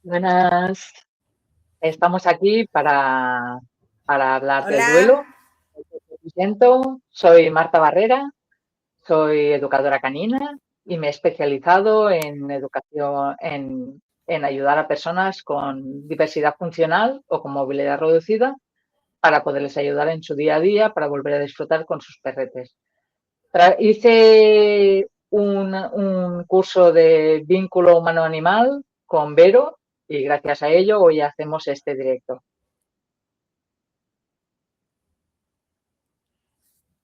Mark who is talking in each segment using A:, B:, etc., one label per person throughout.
A: Buenas, estamos aquí para hablar del
B: Hola,
A: duelo. Me presento, soy Marta Barrera, soy educadora canina y me he especializado en educación, en ayudar a personas con diversidad funcional o con movilidad reducida para poderles ayudar en su día a día para volver a disfrutar con sus perretes. Hice un curso de vínculo humano-animal con Vero y gracias a ello hoy hacemos este directo.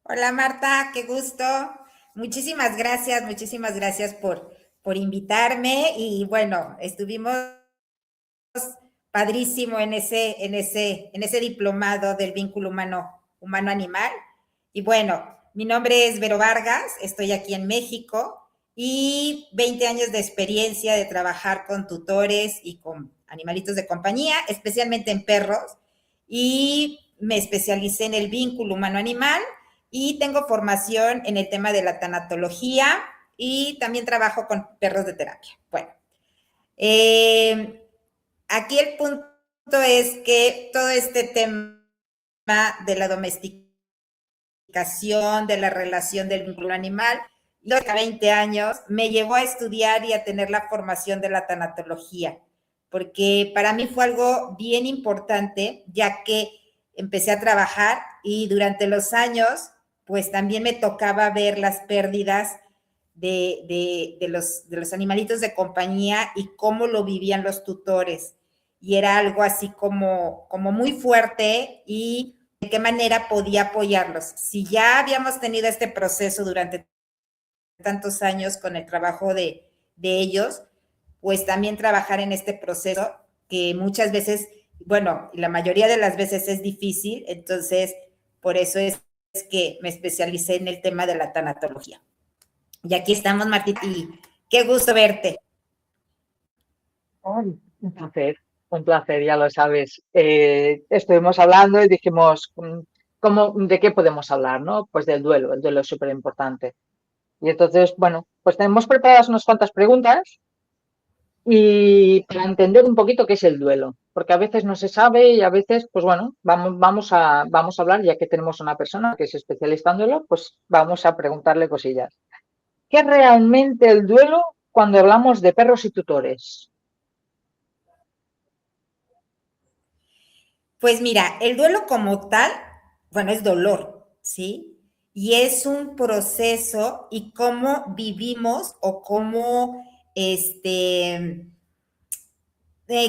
B: hola Marta, qué gusto. Muchísimas gracias por invitarme y bueno, estuvimos padrísimo en ese diplomado del vínculo humano-animal. Y bueno, mi nombre es Vero Vargas, estoy aquí en México y 20 años de experiencia de trabajar con tutores y con animalitos de compañía, especialmente en perros, y me especialicé en el vínculo humano-animal y tengo formación en el tema de la tanatología y también trabajo con perros de terapia. Bueno, aquí el punto es que todo este tema de la domesticación, de la relación del vínculo animal, los 20 años me llevó a estudiar y a tener la formación de la tanatología, porque para mí fue algo bien importante, ya que empecé a trabajar y durante los años, pues también me tocaba ver las pérdidas de los animalitos de compañía y cómo lo vivían los tutores. Y era algo así como muy fuerte y de qué manera podía apoyarlos. Si ya habíamos tenido este proceso durante tantos años con el trabajo de ellos, pues también trabajar en este proceso que muchas veces, bueno, la mayoría de las veces es difícil, entonces por eso es que me especialicé en el tema de la tanatología. Y aquí estamos, Martita, y qué gusto verte.
A: Ay, un placer, ya lo sabes. Estuvimos hablando y dijimos, ¿de qué podemos hablar, no? Pues del duelo, el duelo es súper importante. Y entonces, bueno, pues tenemos preparadas unas cuantas preguntas y para entender un poquito qué es el duelo, porque a veces no se sabe y a veces, pues bueno, vamos a hablar, ya que tenemos una persona que es especialista en duelo, pues vamos a preguntarle cosillas. ¿Qué es realmente el duelo cuando hablamos de perros y tutores?
B: Pues mira, el duelo como tal, bueno, es dolor, ¿sí? Y es un proceso y cómo vivimos o cómo,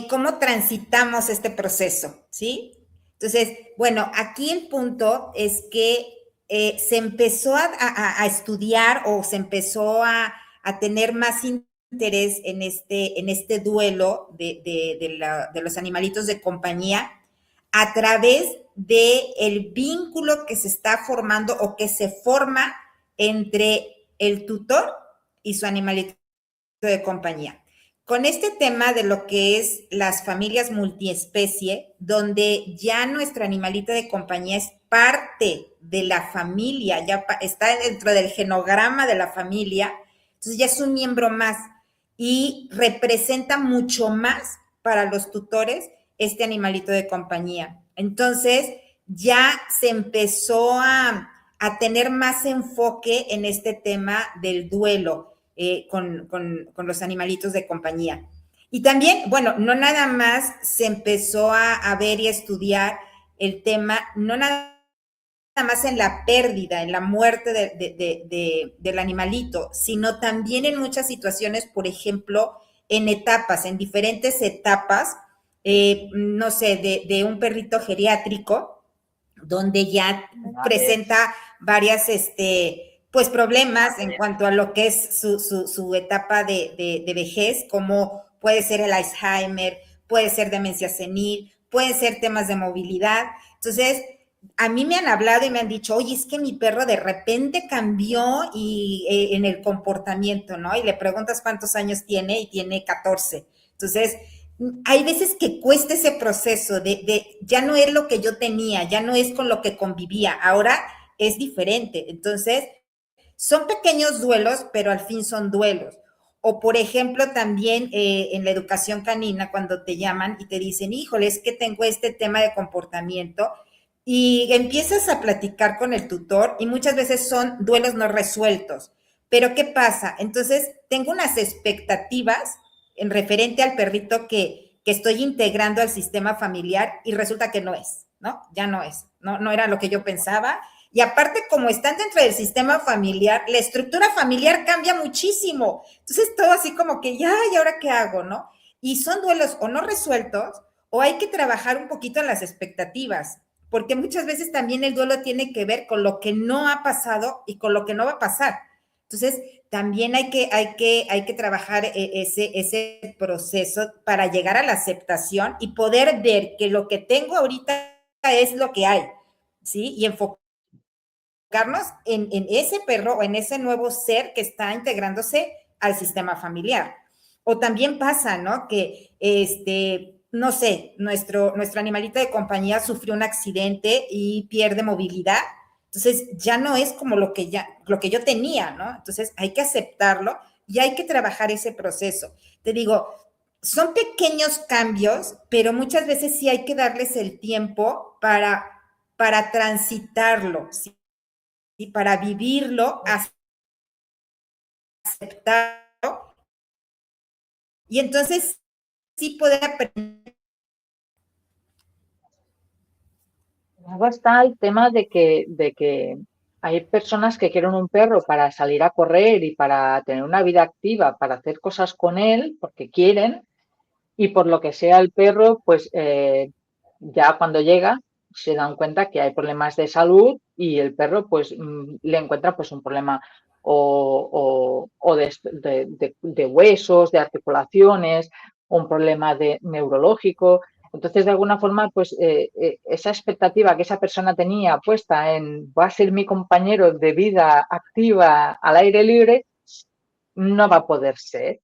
B: cómo transitamos este proceso, ¿sí? Entonces, bueno, aquí el punto es que se empezó a estudiar o se empezó a tener más interés en este duelo de los animalitos de compañía a través del vínculo que se está formando o que se forma entre el tutor y su animalito de compañía. Con este tema de lo que es las familias multiespecie, donde ya nuestro animalito de compañía es parte de la familia, ya está dentro del genograma de la familia, entonces ya es un miembro más y representa mucho más para los tutores este animalito de compañía. Entonces ya se empezó a tener más enfoque en este tema del duelo con los animalitos de compañía. Y también, bueno, no nada más se empezó a ver y a estudiar el tema, no nada más en la pérdida, en la muerte del animalito, sino también en muchas situaciones, por ejemplo, en etapas, en diferentes etapas, no sé, un perrito geriátrico, donde ya
A: Vale,
B: presenta varias, pues problemas en
A: vale.
B: cuanto a lo que es su etapa de vejez, como puede ser el Alzheimer, puede ser demencia senil, pueden ser temas de movilidad. Entonces, a mí me han hablado y me han dicho, oye, es que mi perro de repente cambió y, en el comportamiento, ¿no? Y le preguntas cuántos años tiene y tiene 14. Entonces, hay veces que cuesta ese proceso ya no es lo que yo tenía, ya no es con lo que convivía, ahora es diferente. Entonces, son pequeños duelos, pero al fin son duelos. O, por ejemplo, también en la educación canina, cuando te llaman y te dicen, híjole, es que tengo este tema de comportamiento, y empiezas a platicar con el tutor y muchas veces son duelos no resueltos. Pero ¿qué pasa? Entonces, tengo unas expectativas en referente al perrito que estoy integrando al sistema familiar y resulta que no es, ¿no? Ya no es, no era lo que yo pensaba. Y aparte, como están dentro del sistema familiar, la estructura familiar cambia muchísimo. Entonces, todo así como que, ya, ¿y ahora qué hago, no? Y son duelos o no resueltos o hay que trabajar un poquito en las expectativas, porque muchas veces también el duelo tiene que ver con lo que no ha pasado y con lo que no va a pasar. Entonces, también hay que trabajar ese proceso para llegar a la aceptación y poder ver que lo que tengo ahorita es lo que hay, ¿sí? Y enfocarnos en ese perro o en ese nuevo ser que está integrándose al sistema familiar. O también pasa, ¿no? Que, no sé, nuestro animalito de compañía sufrió un accidente y pierde movilidad. Entonces, ya no es como lo que yo tenía, ¿no? Entonces, hay que aceptarlo y hay que trabajar ese proceso. Te digo, son pequeños cambios, pero muchas veces sí hay que darles el tiempo para transitarlo, ¿sí? Y para vivirlo, aceptarlo, y entonces sí poder aprender.
A: Luego está el tema de que hay personas que quieren un perro para salir a correr y para tener una vida activa, para hacer cosas con él, porque quieren, y por lo que sea el perro, pues ya cuando llega se dan cuenta que hay problemas de salud y el perro pues le encuentra pues un problema o de huesos, de articulaciones, un problema neurológico. Entonces, de alguna forma, pues esa expectativa que esa persona tenía puesta en va a ser mi compañero de vida activa al aire libre, no va a poder ser,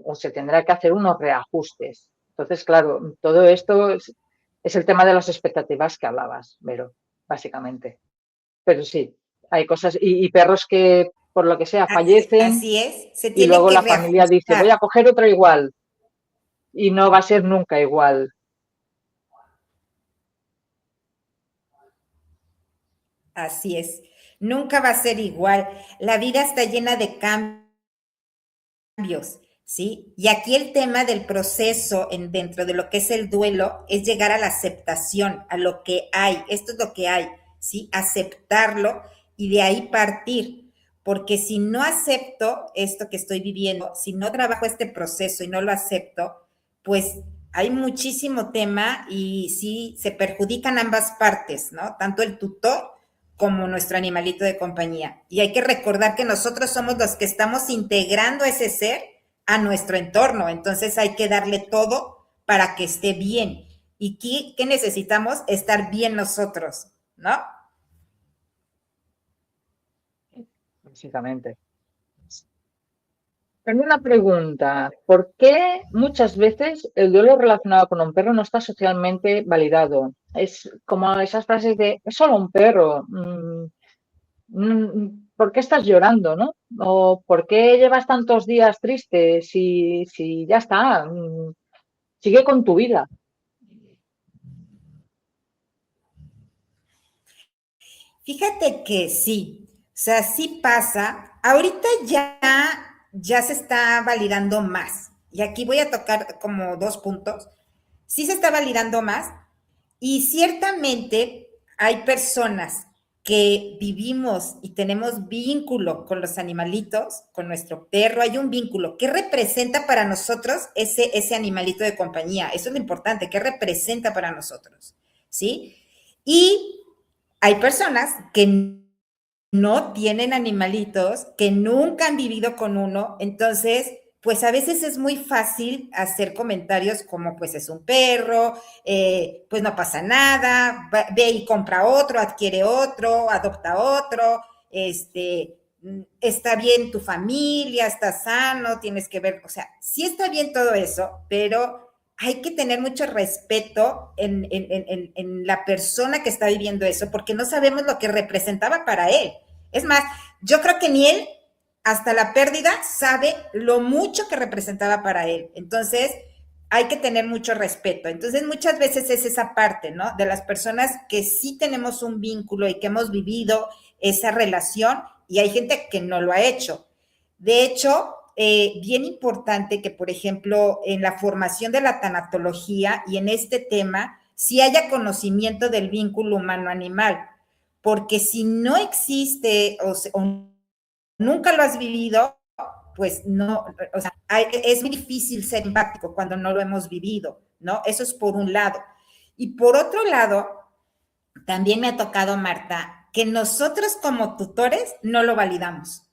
A: o se tendrá que hacer unos reajustes. Entonces, claro, todo esto es el tema de las expectativas que hablabas, Vero, básicamente. Pero sí, hay cosas, y perros que por lo que sea fallecen
B: Así es, se
A: y
B: tiene
A: luego
B: que
A: la familia dice, voy a
B: reajustar.
A: coger otro igual y no va a ser nunca igual.
B: Así es. Nunca va a ser igual. La vida está llena de cambios, ¿sí? Y aquí el tema del proceso dentro de lo que es el duelo es llegar a la aceptación, a lo que hay. Esto es lo que hay, ¿sí? Aceptarlo y de ahí partir. Porque si no acepto esto que estoy viviendo, si no trabajo este proceso y no lo acepto, pues hay muchísimo tema y sí se perjudican ambas partes, ¿no? Tanto el tutor como nuestro animalito de compañía. Y hay que recordar que nosotros somos los que estamos integrando ese ser a nuestro entorno. Entonces hay que darle todo para que esté bien. ¿Y qué necesitamos? Estar bien nosotros, ¿no?
A: Básicamente. Tengo una pregunta. ¿Por qué muchas veces el duelo relacionado con un perro no está socialmente validado? Es como esas frases de, es solo un perro. ¿Por qué estás llorando, no? ¿O por qué llevas tantos días tristes si ya está? Sigue con tu vida.
B: Fíjate que sí, o sea, sí pasa. Ahorita ya se está validando más. Y aquí voy a tocar como dos puntos. Sí se está validando más y ciertamente hay personas que vivimos y tenemos vínculo con los animalitos, con nuestro perro, hay un vínculo. ¿Qué representa para nosotros ese animalito de compañía? Eso es lo importante, ¿qué representa para nosotros? ¿Sí? Y hay personas que no tienen animalitos, que nunca han vivido con uno, entonces, pues a veces es muy fácil hacer comentarios como, pues es un perro, pues no pasa nada, ve y compra otro, adquiere otro, adopta otro, está bien tu familia, está sano, tienes que ver, o sea, sí está bien todo eso, pero hay que tener mucho respeto en la persona que está viviendo eso, porque no sabemos lo que representaba para él. Es más, yo creo que ni él hasta la pérdida sabe lo mucho que representaba para él. Entonces, hay que tener mucho respeto. Entonces, muchas veces es esa parte, ¿no? De las personas que sí tenemos un vínculo y que hemos vivido esa relación y hay gente que no lo ha hecho. De hecho, bien importante que, por ejemplo, en la formación de la tanatología y en este tema, sí haya conocimiento del vínculo humano-animal, porque si no existe o nunca lo has vivido, pues no, o sea, es muy difícil ser empático cuando no lo hemos vivido, ¿no? Eso es por un lado. Y por otro lado, también me ha tocado, Marta, que nosotros como tutores no lo validamos.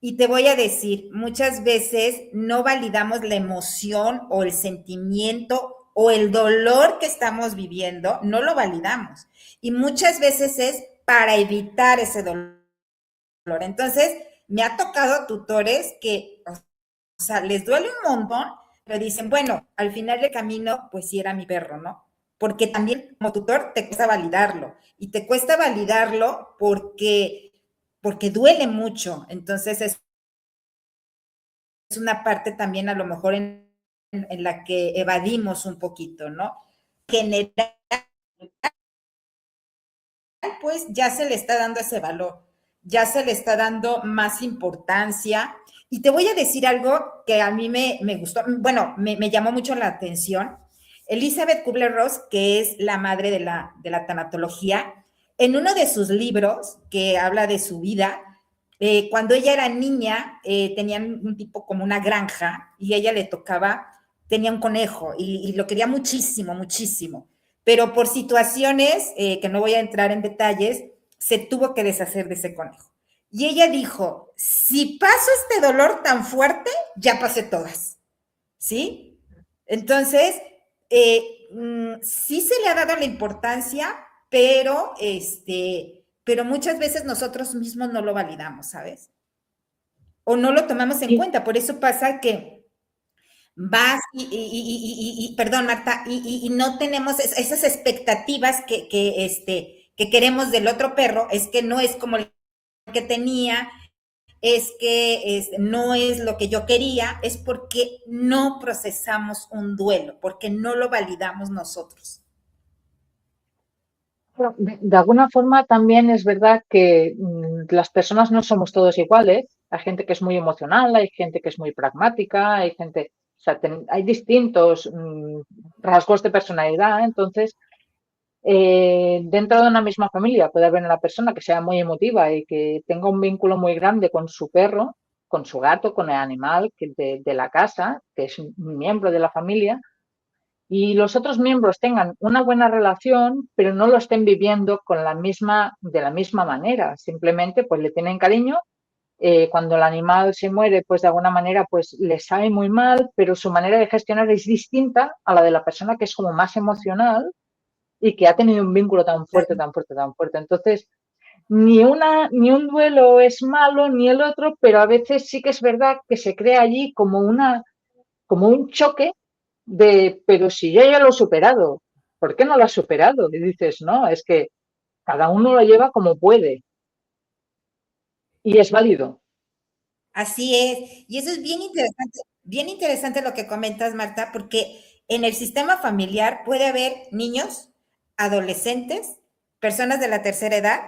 B: Y te voy a decir, muchas veces no validamos la emoción o el sentimiento o el dolor que estamos viviendo, no lo validamos. Y muchas veces es para evitar ese dolor. Entonces, me ha tocado tutores que, o sea, les duele un montón, pero dicen, bueno, al final del camino, pues sí era mi perro, ¿no? Porque también como tutor te cuesta validarlo. Y te cuesta validarlo porque duele mucho. Entonces, es una parte también a lo mejor en la que evadimos un poquito, ¿no? General, pues ya se le está dando ese valor, ya se le está dando más importancia. Y te voy a decir algo que a mí me gustó, bueno, me llamó mucho la atención. Elizabeth Kubler-Ross, que es la madre de la tanatología, en uno de sus libros que habla de su vida, cuando ella era niña, tenían un tipo como una granja y ella le tocaba, tenía un conejo y lo quería muchísimo, muchísimo, pero por situaciones que no voy a entrar en detalles, se tuvo que deshacer de ese conejo. Y ella dijo, si paso este dolor tan fuerte, ya pasé todas, ¿sí? Entonces, sí se le ha dado la importancia, pero muchas veces nosotros mismos no lo validamos, ¿sabes? O no lo tomamos en
A: Sí,
B: cuenta. Por eso pasa que vas perdón, Marta, y no tenemos esas expectativas que queremos del otro perro, es que no es como el que tenía, es que no es lo que yo quería, es porque no procesamos un duelo, porque no lo validamos nosotros.
A: pero de alguna forma también es verdad que las personas no somos todos iguales. Hay gente que es muy emocional, hay gente que es muy pragmática, hay gente, o sea, hay distintos rasgos de personalidad. Entonces, dentro de una misma familia puede haber una persona que sea muy emotiva y que tenga un vínculo muy grande con su perro, con su gato, con el animal de la casa, que es un miembro de la familia, y los otros miembros tengan una buena relación, pero no lo estén viviendo de la misma manera. Simplemente, pues le tienen cariño. Cuando el animal se muere, pues de alguna manera, pues le sabe muy mal, pero su manera de gestionar es distinta a la de la persona que es como más emocional y que ha tenido un vínculo tan fuerte, tan fuerte, tan fuerte. Entonces, ni un duelo es malo, ni el otro, pero a veces sí que es verdad que se crea allí como un choque pero si yo ya lo he superado, ¿por qué no lo has superado? Y dices, no, es que cada uno lo lleva como puede y es válido.
B: Así es. Y eso es bien interesante lo que comentas, Marta, porque en el sistema familiar puede haber niños, adolescentes, personas de la tercera edad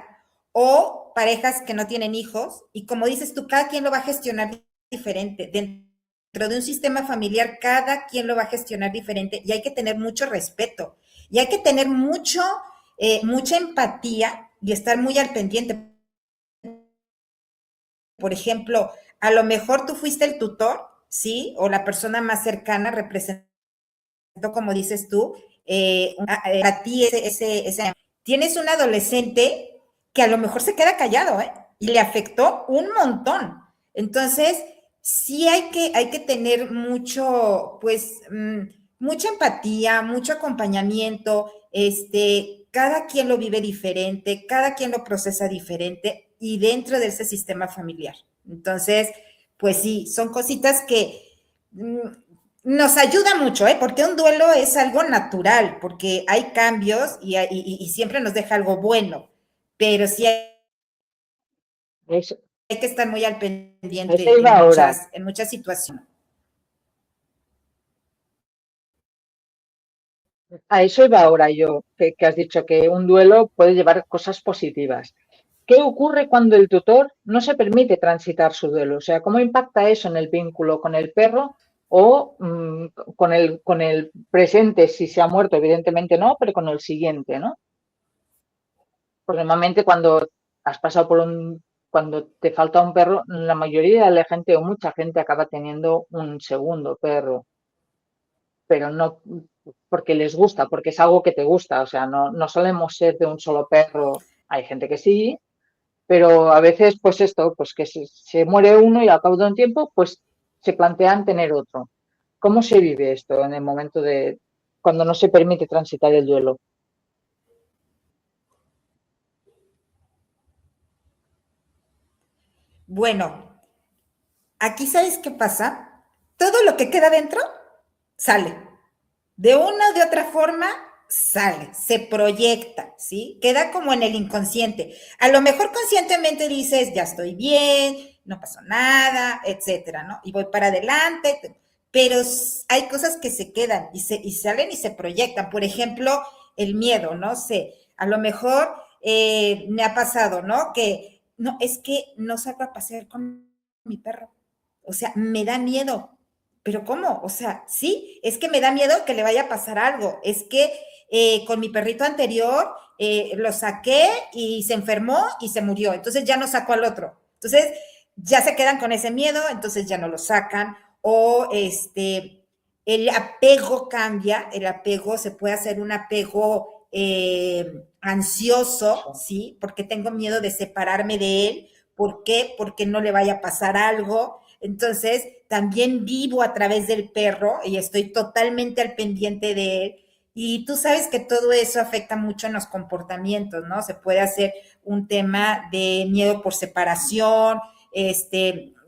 B: o parejas que no tienen hijos. Y como dices tú, cada quien lo va a gestionar diferente. Dentro de un sistema familiar, cada quien lo va a gestionar diferente y hay que tener mucho respeto y hay que tener mucha empatía y estar muy al pendiente. Por ejemplo, a lo mejor tú fuiste el tutor, ¿sí? O la persona más cercana representó, como dices tú, a ti Tienes un adolescente que a lo mejor se queda callado, ¿eh? Y le afectó un montón. Entonces, sí hay que tener mucho, pues, mucha empatía, mucho acompañamiento, cada quien lo vive diferente, cada quien lo procesa diferente y dentro de ese sistema familiar. Entonces, pues sí, son cositas que nos ayuda mucho, ¿eh? Porque un duelo es algo natural, porque hay cambios y siempre nos deja algo bueno, pero sí hay
A: Es,
B: hay que estar muy al
A: Ese
B: pendiente
A: iba ahora.
B: en muchas situaciones.
A: A eso iba ahora yo, que has dicho que un duelo puede llevar cosas positivas. ¿Qué ocurre cuando el tutor no se permite transitar su duelo? O sea, ¿cómo impacta eso en el vínculo con el perro o con el presente, si se ha muerto? Evidentemente no, pero con el siguiente, ¿no? Porque normalmente cuando has pasado por cuando te falta un perro, la mayoría de la gente o mucha gente acaba teniendo un segundo perro, pero no porque les gusta, porque es algo que te gusta. O sea, no solemos ser de un solo perro. Hay gente que sí, pero a veces, pues esto, pues que se muere uno y al cabo de un tiempo, pues se plantean tener otro. ¿Cómo se vive esto en el momento de cuando no se permite transitar el duelo?
B: Bueno, aquí ¿sabes qué pasa? Todo lo que queda dentro sale. De una o de otra forma sale, se proyecta, ¿sí? Queda como en el inconsciente. A lo mejor conscientemente dices, ya estoy bien, no pasó nada, etcétera, ¿no? Y voy para adelante, pero hay cosas que se quedan y salen y se proyectan. Por ejemplo, el miedo, no sé, a lo mejor me ha pasado, ¿no? Que no, es que no salgo a pasear con mi perro. O sea, me da miedo. ¿Pero cómo? O sea, sí, es que me da miedo que le vaya a pasar algo. Es que con mi perrito anterior lo saqué y se enfermó y se murió. Entonces ya no sacó al otro. Entonces ya se quedan con ese miedo, entonces ya no lo sacan. O el apego cambia, el apego se puede hacer un apego ansioso,
A: Eso.
B: ¿sí? Porque tengo miedo de separarme de él. ¿Por qué? Porque no le vaya a pasar algo. Entonces, también vivo a través del perro y estoy totalmente al pendiente de él. Y tú sabes que todo eso afecta mucho en los comportamientos, ¿no? Se puede hacer un tema de miedo por separación,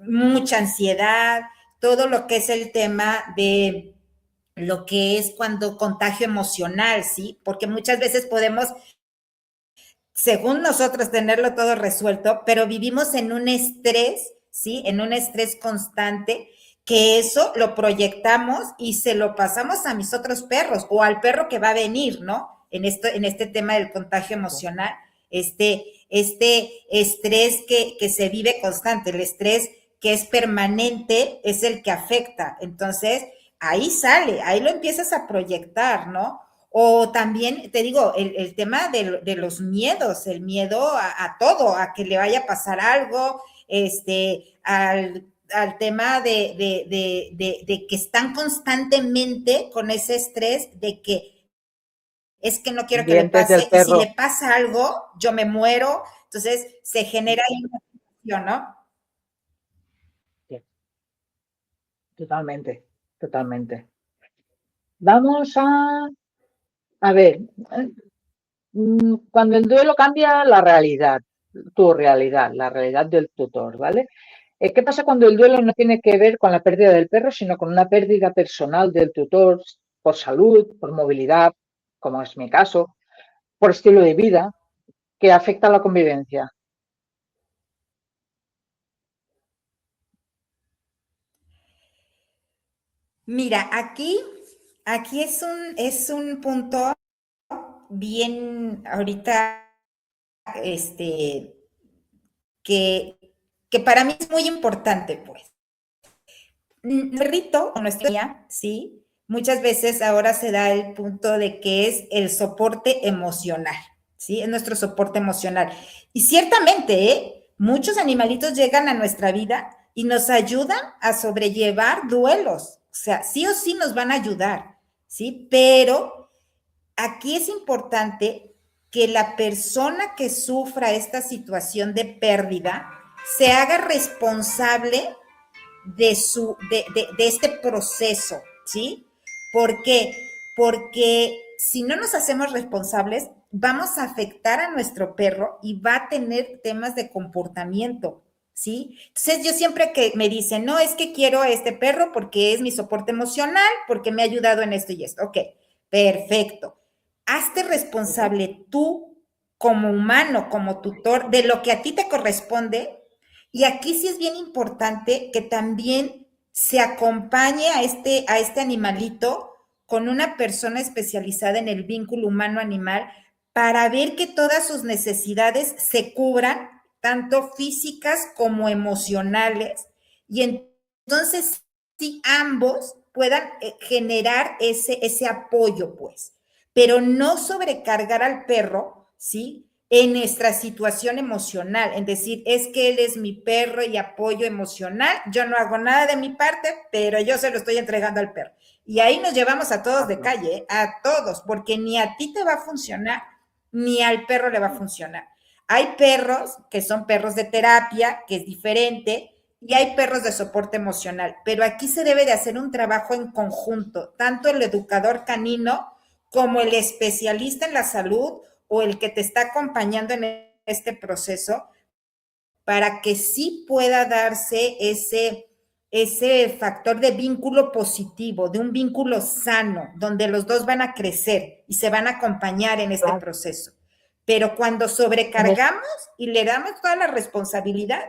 B: mucha ansiedad, todo lo que es el tema de lo que es cuando contagio emocional, ¿sí? Porque muchas veces podemos, según nosotros, tenerlo todo resuelto, pero vivimos en un estrés, ¿sí? En un estrés constante, que eso lo proyectamos y se lo pasamos a mis otros perros o al perro que va a venir, ¿no? En este tema del contagio emocional, este estrés que se vive constante, el estrés que es permanente es el que afecta. Entonces, ahí sale, ahí lo empiezas a proyectar, ¿no? O también, te digo, el tema de los miedos, el miedo a todo, a que le vaya a pasar algo, al tema de que están constantemente con ese estrés de que es que no quiero que le
A: Dientes del
B: pase, y si
A: perro.
B: le pasa algo, yo me muero, entonces se genera ahí una situación, ¿no?
A: Sí, totalmente, totalmente. Vamos a ver, cuando el duelo cambia la realidad, tu realidad, la realidad del tutor, ¿vale? ¿Qué pasa cuando el duelo no tiene que ver con la pérdida del perro, sino con una pérdida personal del tutor por salud, por movilidad, como es mi caso, por estilo de vida, que afecta a la convivencia?
B: Mira, aquí es un punto bien ahorita, este, que, que para mí es muy importante, pues. Perrito, o nuestra niña, ¿sí? Muchas veces ahora se da el punto de que es el soporte emocional, ¿sí? Es nuestro soporte emocional. Y ciertamente, ¿eh? Muchos animalitos llegan a nuestra vida y nos ayudan a sobrellevar duelos. O sea, sí o sí nos van a ayudar, ¿sí? Pero aquí es importante que la persona que sufra esta situación de pérdida se haga responsable de este proceso, ¿sí? ¿Por qué? Porque si no nos hacemos responsables, vamos a afectar a nuestro perro y va a tener temas de comportamiento, ¿sí? Entonces yo siempre que me dicen, no, es que quiero a este perro porque es mi soporte emocional, porque me ha ayudado en esto y esto. Ok, perfecto. Hazte responsable tú como humano, como tutor, de lo que a ti te corresponde Y aquí sí es bien importante que también se acompañe a este animalito con una persona especializada en el vínculo humano-animal para ver que todas sus necesidades se cubran, tanto físicas como emocionales, y entonces sí ambos puedan generar ese apoyo, pues, pero no sobrecargar al perro, ¿sí? En nuestra situación emocional, en decir, es que él es mi perro y apoyo emocional, yo no hago nada de mi parte, pero yo se lo estoy entregando al perro. Y ahí nos llevamos a todos de calle, ¿eh? A todos, porque ni a ti te va a funcionar, ni al perro le va a funcionar. Hay perros que son perros de terapia, que es diferente, y hay perros de soporte emocional, pero aquí se debe de hacer un trabajo en conjunto, tanto el educador canino como el especialista en la salud o el que te está acompañando en este proceso, para que sí pueda darse ese factor de vínculo positivo, de un vínculo sano, donde los dos van a crecer y se van a acompañar en este
A: Claro.
B: proceso. Pero cuando sobrecargamos y le damos toda la responsabilidad,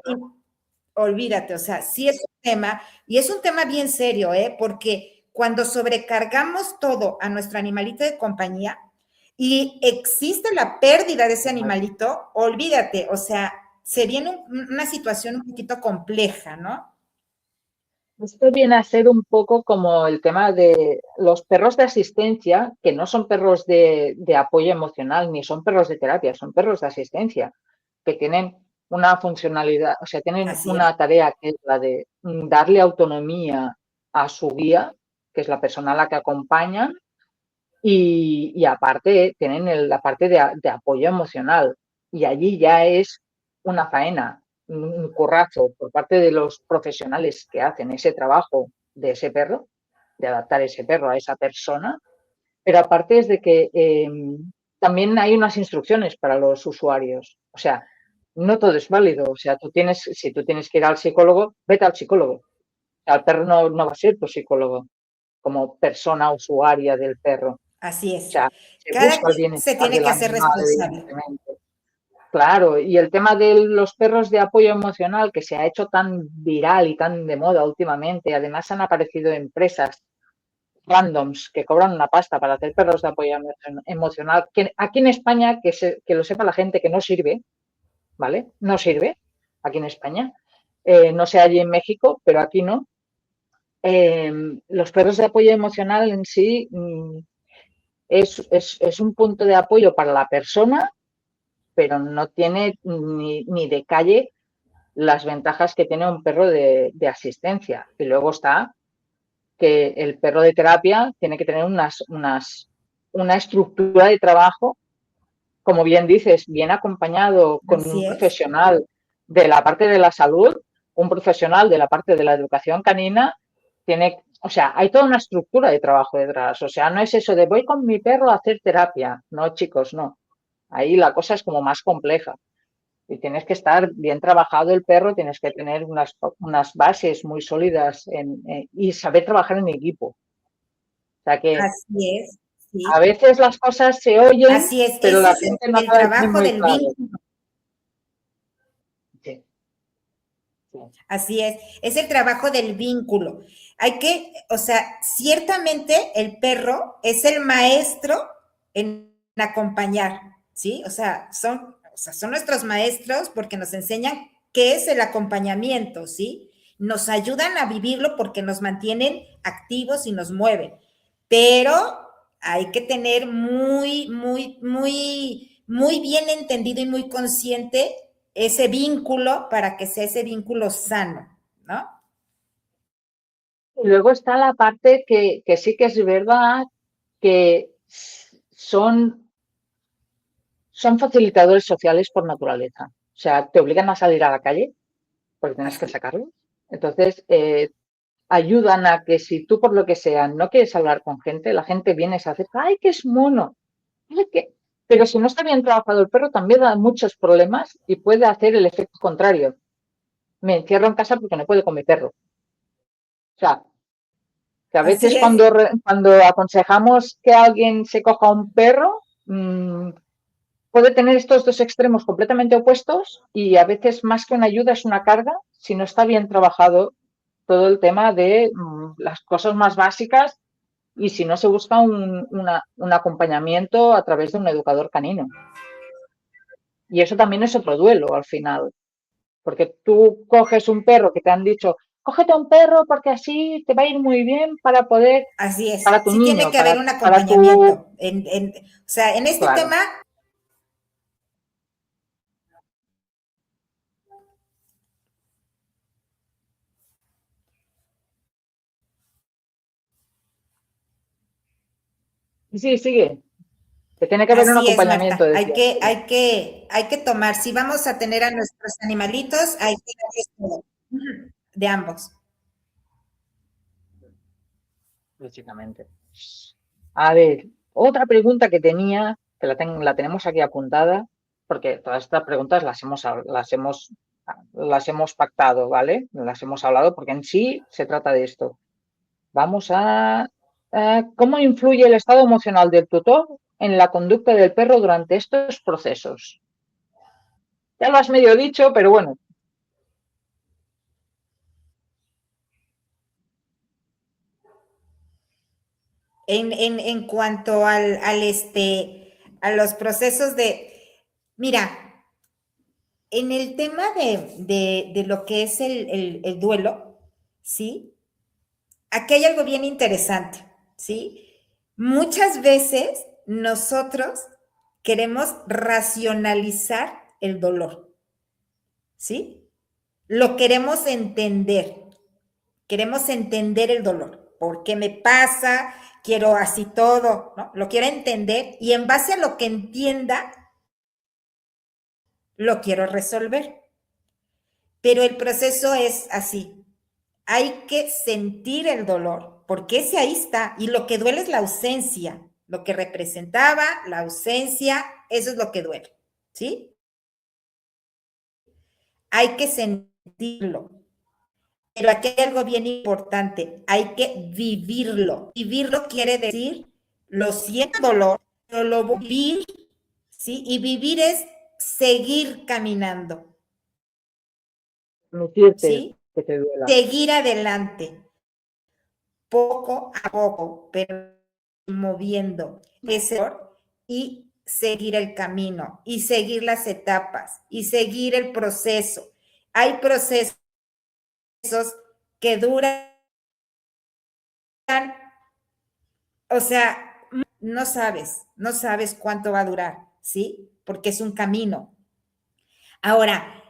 B: olvídate, o sea, sí es un tema, y es un tema bien serio, ¿eh? Porque cuando sobrecargamos todo a nuestro animalito de compañía y existe la pérdida de ese animalito, olvídate, o sea, se viene una situación un poquito compleja, ¿no?
A: Esto viene a ser un poco como el tema de los perros de asistencia, que no son perros de apoyo emocional, ni son perros de terapia, son perros de asistencia, que tienen una funcionalidad, o sea, tienen
B: Así es.
A: una tarea que es la de darle autonomía a su guía, que es la persona a la que acompañan, y aparte tienen la parte de apoyo emocional. Y allí ya es una faena, un currazo por parte de los profesionales que hacen ese trabajo de ese perro, de adaptar ese perro a esa persona. Pero aparte es de que también hay unas instrucciones para los usuarios. O sea, no todo es válido. O sea, si tú tienes que ir al psicólogo, vete al psicólogo. O sea, el perro no va a ser tu psicólogo como persona usuaria del perro.
B: Así
A: O
B: es.
A: sea, se
B: Cada
A: busca el
B: quien se
A: bienestar
B: tiene
A: del
B: que hacer
A: animal,
B: responsable.
A: evidentemente. Claro, y el tema de los perros de apoyo emocional que se ha hecho tan viral y tan de moda últimamente, además han aparecido empresas randoms que cobran una pasta para hacer perros de apoyo emocional, que aquí en España, que lo sepa la gente, que no sirve, ¿vale? No sirve aquí en España. No sé allí en México, pero aquí no. Los perros de apoyo emocional en sí es un punto de apoyo para la persona, pero no tiene ni de calle las ventajas que tiene un perro de asistencia. Y luego está que el perro de terapia tiene que tener una estructura de trabajo, como bien dices, bien acompañado con un
B: Así es.
A: profesional de la parte de la salud, un profesional de la parte de la educación canina, o sea, hay toda una estructura de trabajo detrás. O sea, no es eso de voy con mi perro a hacer terapia. No, chicos, no. Ahí la cosa es como más compleja. Y tienes que estar bien trabajado el perro, tienes que tener unas bases muy sólidas y saber trabajar en equipo. O sea que
B: Así es.
A: a
B: Sí.
A: veces las cosas se oyen,
B: Así es.
A: pero
B: Ese
A: la
B: es
A: gente no
B: el
A: acaba de tener
B: trabajo
A: muy
B: del
A: claro.
B: vínculo.
A: Sí, sí,
B: Así es el trabajo del vínculo. Hay que, o sea, ciertamente el perro es el maestro en acompañar, ¿sí? O sea, son nuestros maestros porque nos enseñan qué es el acompañamiento, ¿sí? Nos ayudan a vivirlo porque nos mantienen activos y nos mueven. Pero hay que tener muy bien entendido y muy consciente ese vínculo para que sea ese vínculo sano, ¿no?
A: y luego está la parte que sí que es verdad que son facilitadores sociales por naturaleza. O sea, te obligan a salir a la calle porque tienes que
B: Así.
A: sacarlos. Entonces, ayudan a que si tú por lo que sea no quieres hablar con gente, la gente viene y se acerca, ¡ay, que es mono! Ay, que... Pero si no está bien trabajado el perro, también da muchos problemas y puede hacer el efecto contrario. Me encierro en casa porque no puedo con mi perro. O sea, que a veces
B: Así es.
A: cuando aconsejamos que alguien se coja un perro, puede tener estos dos extremos completamente opuestos y a veces más que una ayuda es una carga si no está bien trabajado todo el tema de las cosas más básicas y si no se busca un acompañamiento a través de un educador canino. Y eso también es otro duelo al final, porque tú coges un perro que te han dicho, cógete un perro porque así te va a ir muy bien para poder,
B: Así es,
A: para tu
B: sí tiene
A: niño,
B: que haber un
A: para tu...
B: acompañamiento. O sea, en este
A: Claro.
B: tema,
A: Sí, sigue. Que tiene que haber un
B: así es,
A: acompañamiento,
B: Marta.
A: decías. Sí.
B: Hay que tomar, si vamos a tener a nuestros animalitos, hay que darles todo. Ujú, de ambos.
A: Básicamente. A ver, otra pregunta que tenía, que la tenemos aquí apuntada, porque todas estas preguntas las hemos pactado, ¿vale? Las hemos hablado porque en sí se trata de esto. Vamos a ¿cómo influye el estado emocional del tutor en la conducta del perro durante estos procesos? Ya lo has medio dicho, pero bueno,
B: En cuanto a los procesos mira, en el tema de lo que es el duelo, ¿sí? Aquí hay algo bien interesante, ¿sí? Muchas veces nosotros queremos racionalizar el dolor, ¿sí? Lo queremos entender el dolor. ¿Por qué me pasa? Quiero así todo, ¿no? Lo quiero entender y en base a lo que entienda, lo quiero resolver. Pero el proceso es así. Hay que sentir el dolor, porque ese ahí está. Y lo que duele es la ausencia. Lo que representaba la ausencia, eso es lo que duele. ¿Sí? Hay que sentirlo. Pero aquí hay algo bien importante. Hay que vivirlo. Vivirlo quiere decir, lo siento dolor, pero lo voy a vivir, ¿sí? Y vivir es seguir caminando,
A: permitirte
B: ¿sí?
A: que te duela.
B: Seguir adelante, poco a poco, pero moviendo ese dolor y seguir el camino y seguir las etapas y seguir el proceso. Hay procesos que duran, o sea, no sabes cuánto va a durar, ¿sí? Porque es un camino. Ahora,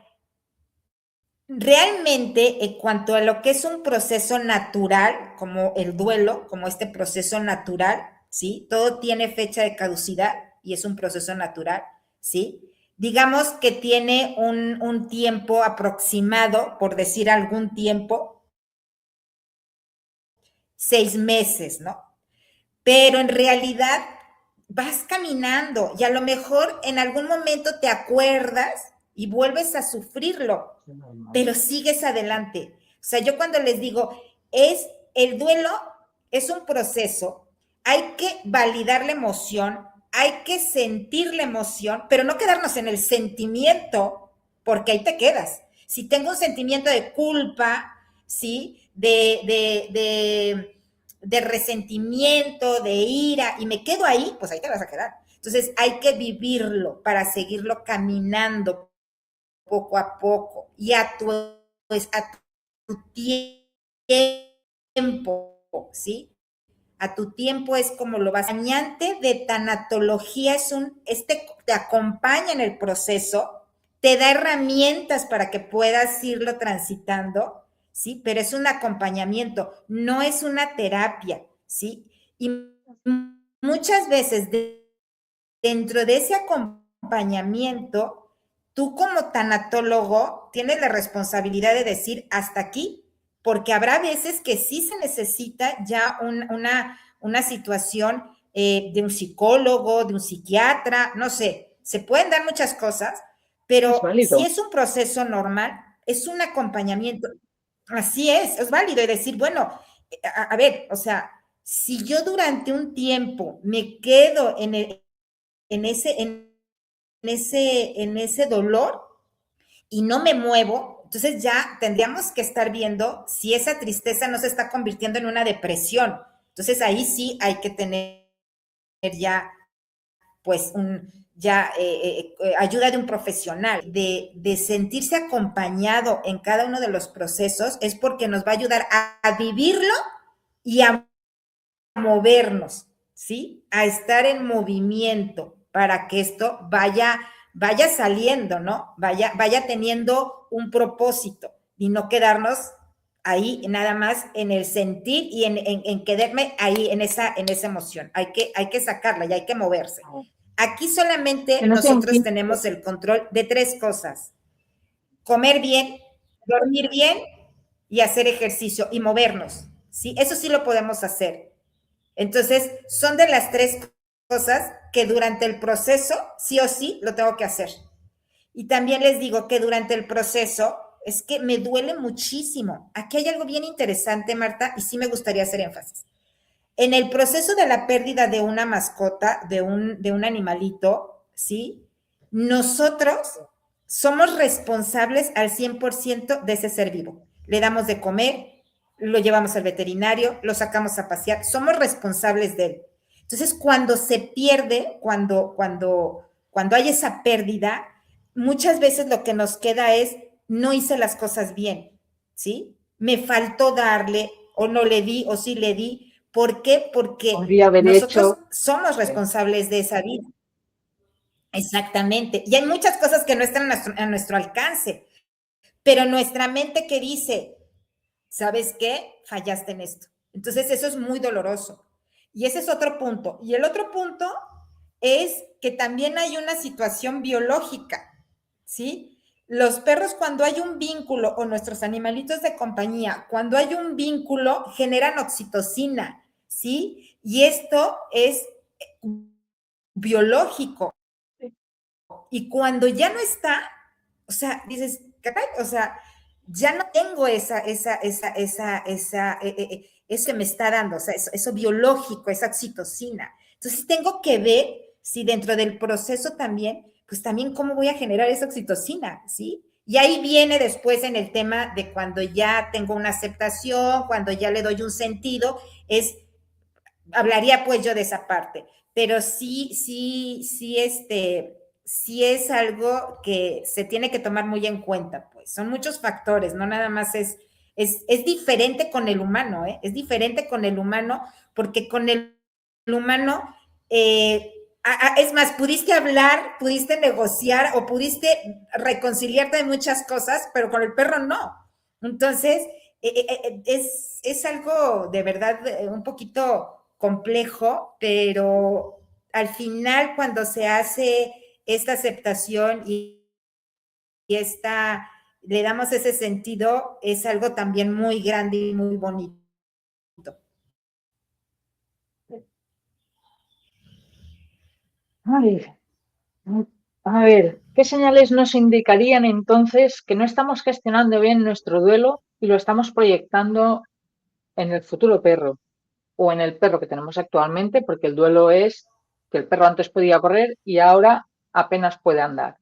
B: realmente, en cuanto a lo que es un proceso natural, como el duelo, como este proceso natural, ¿sí? Todo tiene fecha de caducidad y es un proceso natural, ¿sí? Digamos que tiene un tiempo aproximado, por decir algún tiempo, 6 meses, ¿no? Pero en realidad vas caminando y a lo mejor en algún momento te acuerdas y vuelves a sufrirlo, pero sigues adelante. O sea, yo cuando les digo, el duelo es un proceso, hay que validar la emoción, hay que sentir la emoción, pero no quedarnos en el sentimiento, porque ahí te quedas. Si tengo un sentimiento de culpa, ¿sí? De resentimiento, de ira, y me quedo ahí, pues ahí te vas a quedar. Entonces hay que vivirlo para seguirlo caminando poco a poco y a tu tiempo, ¿sí? A tu tiempo es como lo vas. Acompañante de tanatología te acompaña en el proceso, te da herramientas para que puedas irlo transitando, ¿sí? Pero es un acompañamiento, no es una terapia, ¿sí? Y muchas veces dentro de ese acompañamiento, tú como tanatólogo tienes la responsabilidad de decir hasta aquí, porque habrá veces que sí se necesita ya una situación de un psicólogo, de un psiquiatra, no sé, se pueden dar muchas cosas,
A: Es
B: pero si
A: válido.
B: es un proceso normal, es un acompañamiento. Así es válido y decir, bueno, a ver, o sea, si yo durante un tiempo me quedo en en ese dolor y no me muevo, entonces ya tendríamos que estar viendo si esa tristeza no se está convirtiendo en una depresión. Entonces ahí sí hay que tener ya, pues, ayuda de un profesional, de sentirse acompañado en cada uno de los procesos, es porque nos va a ayudar a vivirlo y a movernos, ¿sí? A estar en movimiento para que esto vaya saliendo, ¿no? Vaya teniendo un propósito y no quedarnos ahí nada más en el sentir y en quedarme ahí en esa emoción. Hay que sacarla y hay que moverse. Aquí solamente
A: Que no sea un
B: nosotros
A: fin.
B: tenemos el control de 3 cosas: comer bien, dormir bien y hacer ejercicio y movernos, ¿sí? Eso sí lo podemos hacer. Entonces, son de las 3 cosas que durante el proceso, sí o sí, lo tengo que hacer. Y también les digo que durante el proceso es que me duele muchísimo. Aquí hay algo bien interesante, Marta, y sí me gustaría hacer énfasis. En el proceso de la pérdida de una mascota, de un animalito, ¿sí? Nosotros somos responsables al 100% de ese ser vivo. Le damos de comer, lo llevamos al veterinario, lo sacamos a pasear, somos responsables de él. Entonces, cuando se pierde, cuando hay esa pérdida, muchas veces lo que nos queda es, no hice las cosas bien, ¿sí? Me faltó darle, o no le di, o sí le di. ¿Por qué? Porque
A: Podría haber
B: nosotros
A: hecho.
B: somos responsables de esa vida. Exactamente. Y hay muchas cosas que no están a nuestro alcance, pero nuestra mente que dice, ¿sabes qué? Fallaste en esto. Entonces eso es muy doloroso. Y ese es otro punto. Y el otro punto es que también hay una situación biológica, ¿sí? Los perros, cuando hay un vínculo, o nuestros animalitos de compañía, cuando hay un vínculo, generan oxitocina, ¿sí? Y esto es biológico. Y cuando ya no está, o sea, dices, caray, o sea, ya no tengo eso que me está dando, o sea, eso biológico, esa oxitocina. Entonces tengo que ver si dentro del proceso también, pues también cómo voy a generar esa oxitocina, ¿sí? Y ahí viene después en el tema de cuando ya tengo una aceptación, cuando ya le doy un sentido, hablaría pues yo de esa parte, pero sí es algo que se tiene que tomar muy en cuenta, pues son muchos factores, no nada más es diferente con el humano, ¿eh? Es diferente con el humano, porque con el humano, es más, pudiste hablar, pudiste negociar o pudiste reconciliarte de muchas cosas, pero con el perro no. Entonces, es algo de verdad un poquito complejo, pero al final cuando se hace esta aceptación y le damos ese sentido, es algo también muy grande y muy bonito.
A: Ay, a ver, ¿qué señales nos indicarían entonces que no estamos gestionando bien nuestro duelo y lo estamos proyectando en el futuro perro o en el perro que tenemos actualmente? Porque el duelo es que el perro antes podía correr y ahora apenas puede andar,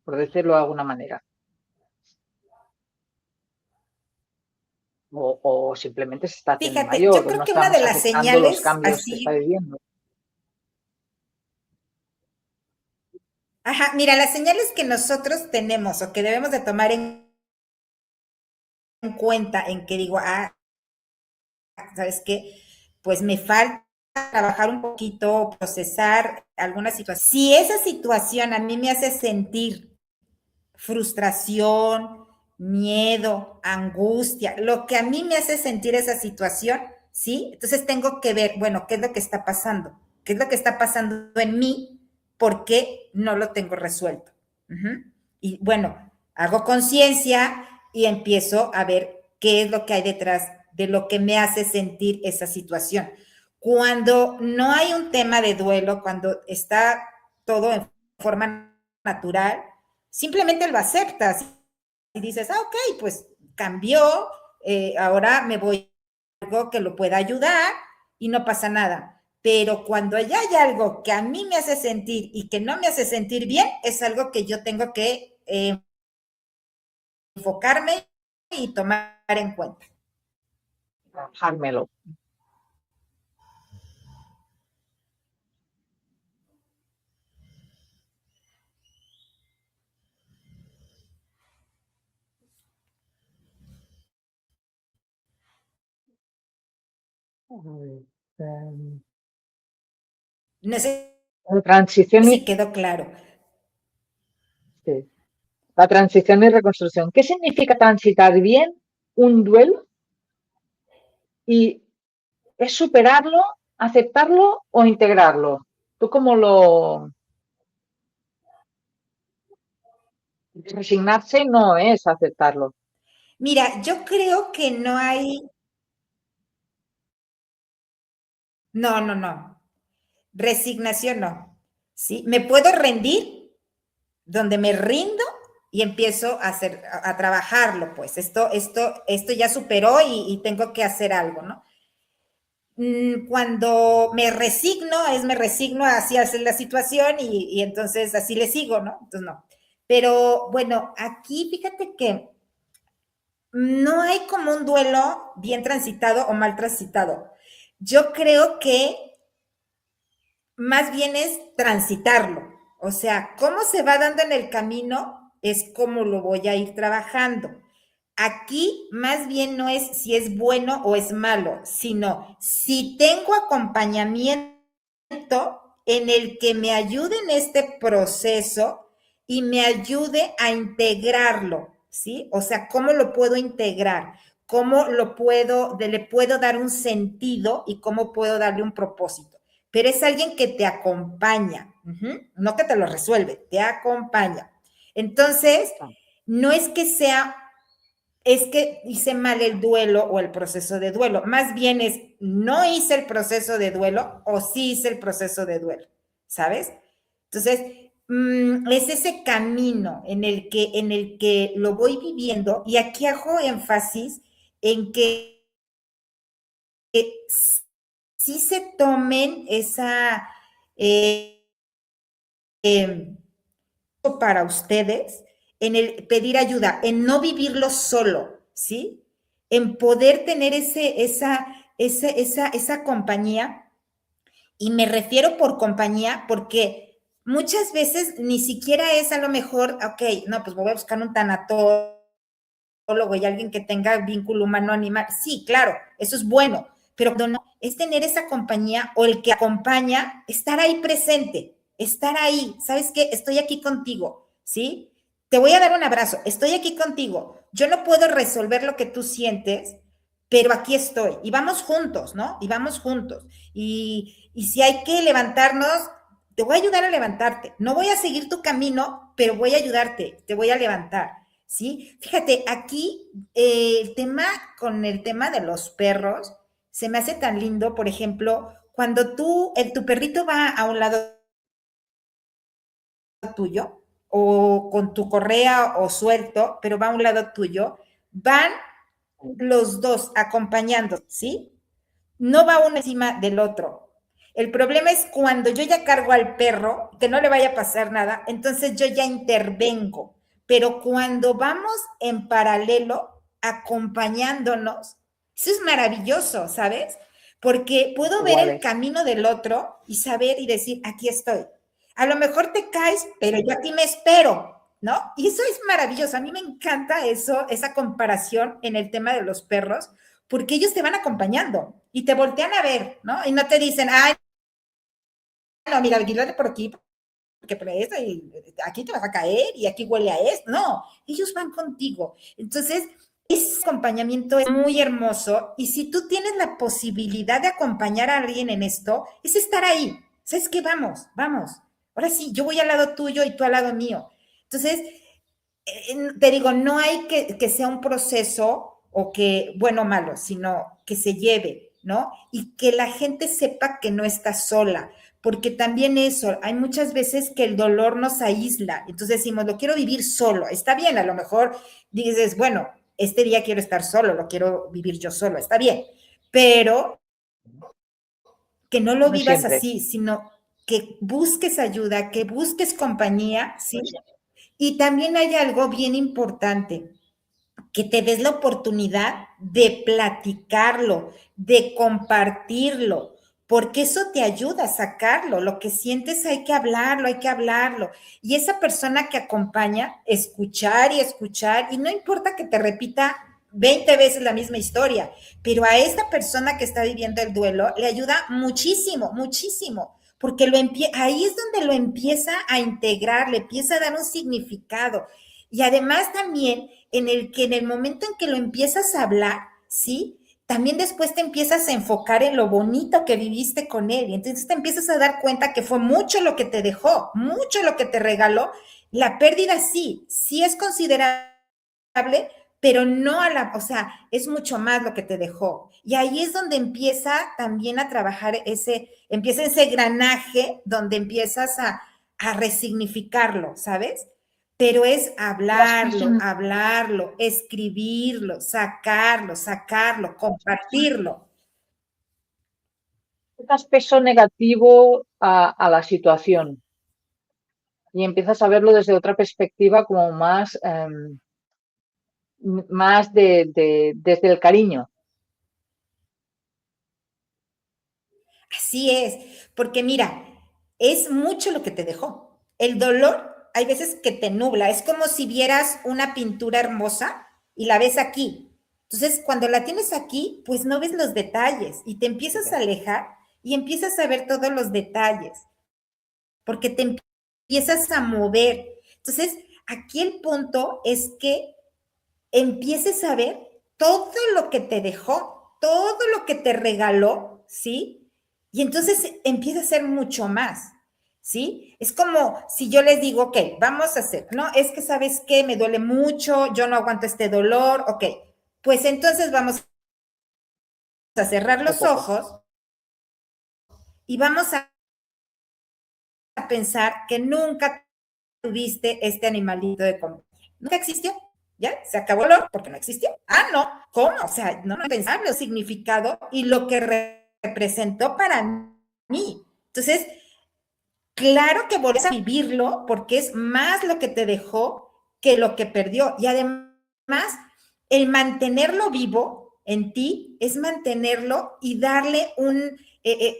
A: por decirlo de alguna manera. O simplemente se está haciendo
B: Fíjate,
A: mayor
B: yo
A: o
B: creo
A: no
B: que una de
A: estamos
B: las
A: aceptando los
B: señales
A: cambios que está
B: así,
A: viviendo.
B: ajá, mira, las señales que nosotros tenemos o que debemos de tomar en cuenta en que digo, ¿sabes qué? Pues me falta trabajar un poquito, procesar alguna situación. Si esa situación a mí me hace sentir frustración, miedo, angustia, lo que a mí me hace sentir esa situación, ¿sí? Entonces tengo que ver, bueno, ¿qué es lo que está pasando? ¿Qué es lo que está pasando en mí? ¿Por qué no lo tengo resuelto? Y bueno, hago conciencia y empiezo a ver qué es lo que hay detrás de lo que me hace sentir esa situación. Cuando no hay un tema de duelo, cuando está todo en forma natural, simplemente lo aceptas y dices, ok, pues cambió, ahora me voy a algo que lo pueda ayudar y no pasa nada. pero cuando ya hay algo que a mí me hace sentir y que no me hace sentir bien, es algo que yo tengo que enfocarme y tomar en cuenta.
A: Trabajármelo. Em,
B: No sé
A: La transición
B: si
A: y,
B: quedó claro.
A: sí, la transición y reconstrucción. ¿Qué significa transitar bien un duelo? ¿Y es superarlo, aceptarlo o integrarlo? ¿Tú cómo lo... Resignarse no es aceptarlo.
B: Mira, yo creo que no hay, no, no, no, resignación no, ¿sí? Me puedo rendir donde me rindo y empiezo a hacer, a trabajarlo, pues esto ya superó y tengo que hacer algo, ¿no? Cuando me resigno, me resigno así a hacer la situación y entonces así le sigo, ¿no? Entonces no. Pero bueno, aquí fíjate que no hay como un duelo bien transitado o mal transitado. Yo creo que más bien es transitarlo. O sea, cómo se va dando en el camino es cómo lo voy a ir trabajando. Aquí más bien no es si es bueno o es malo, sino si tengo acompañamiento en el que me ayude en este proceso y me ayude a integrarlo, ¿sí? O sea, ¿cómo lo puedo integrar? ¿Cómo lo puedo, le puedo dar un sentido y cómo puedo darle un propósito? Pero es alguien que te acompaña, no que te lo resuelve, te acompaña. Entonces, no es que sea, es que hice mal el duelo o el proceso de duelo, más bien es, no hice el proceso de duelo o sí hice el proceso de duelo, ¿sabes? Entonces, es ese camino en el que lo voy viviendo y aquí hago énfasis en que sí se tomen esa eh, para ustedes en el pedir ayuda, en no vivirlo solo, ¿sí? En poder tener esa compañía, y me refiero por compañía porque muchas veces ni siquiera es a lo mejor, ok, no, pues voy a buscar un tanatólogo y alguien que tenga vínculo humano-animal. Sí, claro, eso es bueno, pero no, es tener esa compañía o el que acompaña, estar ahí presente, estar ahí, ¿sabes qué? Estoy aquí contigo, ¿sí? Te voy a dar un abrazo, estoy aquí contigo. Yo no puedo resolver lo que tú sientes, pero aquí estoy. Y vamos juntos, ¿no? Y vamos juntos. Y si hay que levantarnos, te voy a ayudar a levantarte. No voy a seguir tu camino, pero voy a ayudarte, te voy a levantar. ¿Sí? Fíjate, aquí el tema con el tema de los perros se me hace tan lindo, por ejemplo, cuando tu perrito va a un lado tuyo o con tu correa o suelto, pero va a un lado tuyo, van los dos acompañando, ¿sí? No va uno encima del otro. El problema es cuando yo ya cargo al perro, que no le vaya a pasar nada, entonces yo ya intervengo. Pero cuando vamos en paralelo, acompañándonos, eso es maravilloso, ¿sabes? Porque puedo ver el
A: Iguales.
B: camino del otro y saber y decir, aquí estoy. A lo mejor te caes, pero yo aquí me espero, ¿no? Y eso es maravilloso. A mí me encanta eso, esa comparación en el tema de los perros, porque ellos te van acompañando y te voltean a ver, ¿no? Y no te dicen, ay, no, mira, vigílate por aquí, porque por esto, y aquí te vas a caer y aquí huele a esto. No, ellos van contigo. Entonces, ese acompañamiento es muy hermoso y si tú tienes la posibilidad de acompañar a alguien en esto, es estar ahí. ¿Sabes qué? Vamos, vamos. Ahora sí, yo voy al lado tuyo y tú al lado mío. Entonces, te digo, no hay que sea un proceso o que, bueno o malo, sino que se lleve, ¿no? Y que la gente sepa que no está sola, porque también eso, hay muchas veces que el dolor nos aísla, entonces decimos, lo quiero vivir solo, está bien, a lo mejor dices, bueno, este día quiero estar solo, lo quiero vivir yo solo, está bien, pero que no lo
A: no
B: vivas
A: siempre.
B: así, sino que busques ayuda, que busques compañía, ¿sí? Y también hay algo bien importante, que te des la oportunidad de platicarlo, de compartirlo, porque eso te ayuda a sacarlo. Lo que sientes hay que hablarlo, hay que hablarlo. Y esa persona que acompaña, escuchar y escuchar, y no importa que te repita 20 veces la misma historia, pero a esta persona que está viviendo el duelo le ayuda muchísimo, muchísimo, porque ahí es donde lo empieza a integrar, le empieza a dar un significado. Y además también en el momento en que lo empiezas a hablar, ¿sí? También después te empiezas a enfocar en lo bonito que viviste con él. Y entonces te empiezas a dar cuenta que fue mucho lo que te dejó, mucho lo que te regaló. La pérdida sí, sí es considerable, pero no o sea, es mucho más lo que te dejó. Y ahí es donde empieza también a trabajar empieza ese granaje donde empiezas a resignificarlo, ¿sabes? Pero es
A: Las
B: hablarlo,
A: personas,
B: hablarlo, escribirlo, sacarlo, sacarlo, compartirlo.
A: das peso negativo a la situación y empiezas a verlo desde otra perspectiva como más, más desde el cariño.
B: Así es, porque mira, es mucho lo que te dejó. El dolor hay veces que te nubla, es como si vieras una pintura hermosa y la ves aquí. Entonces, cuando la tienes aquí, pues no ves los detalles y te empiezas a alejar y empiezas a ver todos los detalles, porque te empiezas a mover. Entonces, aquí el punto es que empieces a ver todo lo que te dejó, todo lo que te regaló, ¿sí? Y entonces empieza a ser mucho más, ¿sí? Es como si yo les digo, ok, vamos a hacer, no, es que sabes qué, me duele mucho, yo no aguanto este dolor, ok, pues entonces vamos a cerrar
A: Poco a
B: los
A: poco.
B: ojos y vamos a pensar que nunca tuviste este animalito de compañía. Nunca existió. ¿Ya? Se acabó el oro porque no existió. Ah, no. ¿Cómo? O sea, no pensaba el significado y lo que representó para mí. Entonces, claro que volvés a vivirlo porque es más lo que te dejó que lo que perdió. Y además, el mantenerlo vivo en ti es mantenerlo y darle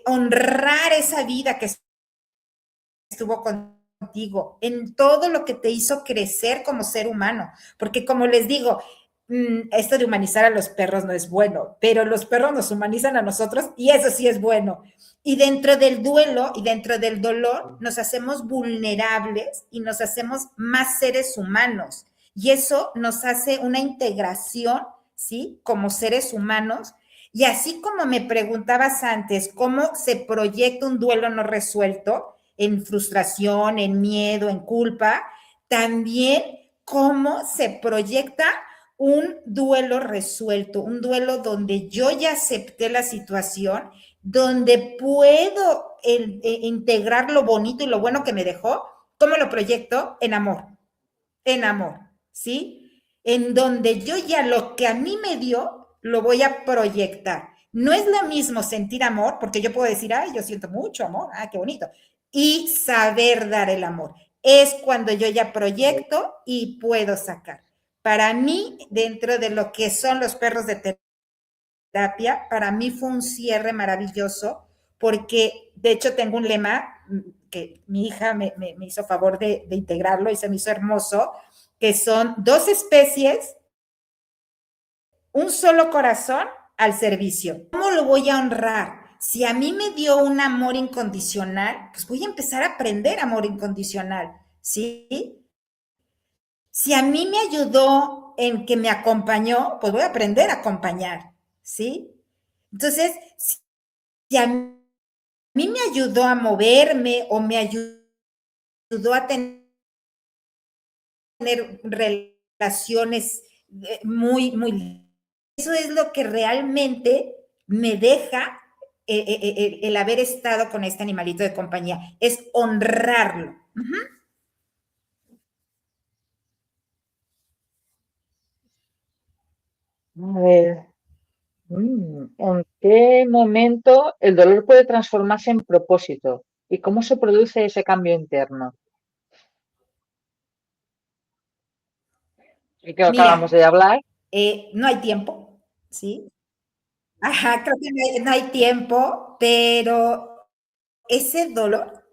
B: honrar esa vida que estuvo contigo, en todo lo que te hizo crecer como ser humano. Porque como les digo, esto de humanizar a los perros no es bueno, pero los perros nos humanizan a nosotros y eso sí es bueno. Y dentro del duelo y dentro del dolor nos hacemos vulnerables y nos hacemos más seres humanos. Y eso nos hace una integración, ¿sí? Como seres humanos. Y así como me preguntabas antes, ¿cómo se proyecta un duelo no resuelto? En frustración, en miedo, en culpa, también cómo se proyecta un duelo resuelto, un duelo donde yo ya acepté la situación, donde puedo integrar lo bonito y lo bueno que me dejó, ¿cómo lo proyecto? En amor, ¿sí? En donde yo ya lo que a mí me dio, lo voy a proyectar. No es lo mismo sentir amor, porque yo puedo decir, ay, yo siento mucho amor, ah, qué bonito, y saber dar el amor. Es cuando yo ya proyecto y puedo sacar. Para mí, dentro de lo que son los perros de terapia, para mí fue un cierre maravilloso, porque de hecho tengo un lema que mi hija me hizo favor de integrarlo y se me hizo hermoso, que son 2 especies, un solo corazón al servicio. ¿Cómo lo voy a honrar? Si a mí me dio un amor incondicional, pues voy a empezar a aprender amor incondicional, ¿sí? Si a mí me ayudó en que me acompañó, pues voy a aprender a acompañar, ¿sí? Entonces, si a mí me ayudó a moverme o me ayudó a tener relaciones muy. Eso es lo que realmente me deja el haber estado con este animalito de compañía, es honrarlo.
A: A ver. ¿En qué momento el dolor puede transformarse en propósito? ¿Y cómo se produce ese cambio interno? Y que acabamos
B: Mira,
A: de hablar.
B: no hay tiempo, ¿sí? Ajá, creo que no hay tiempo, pero ese dolor,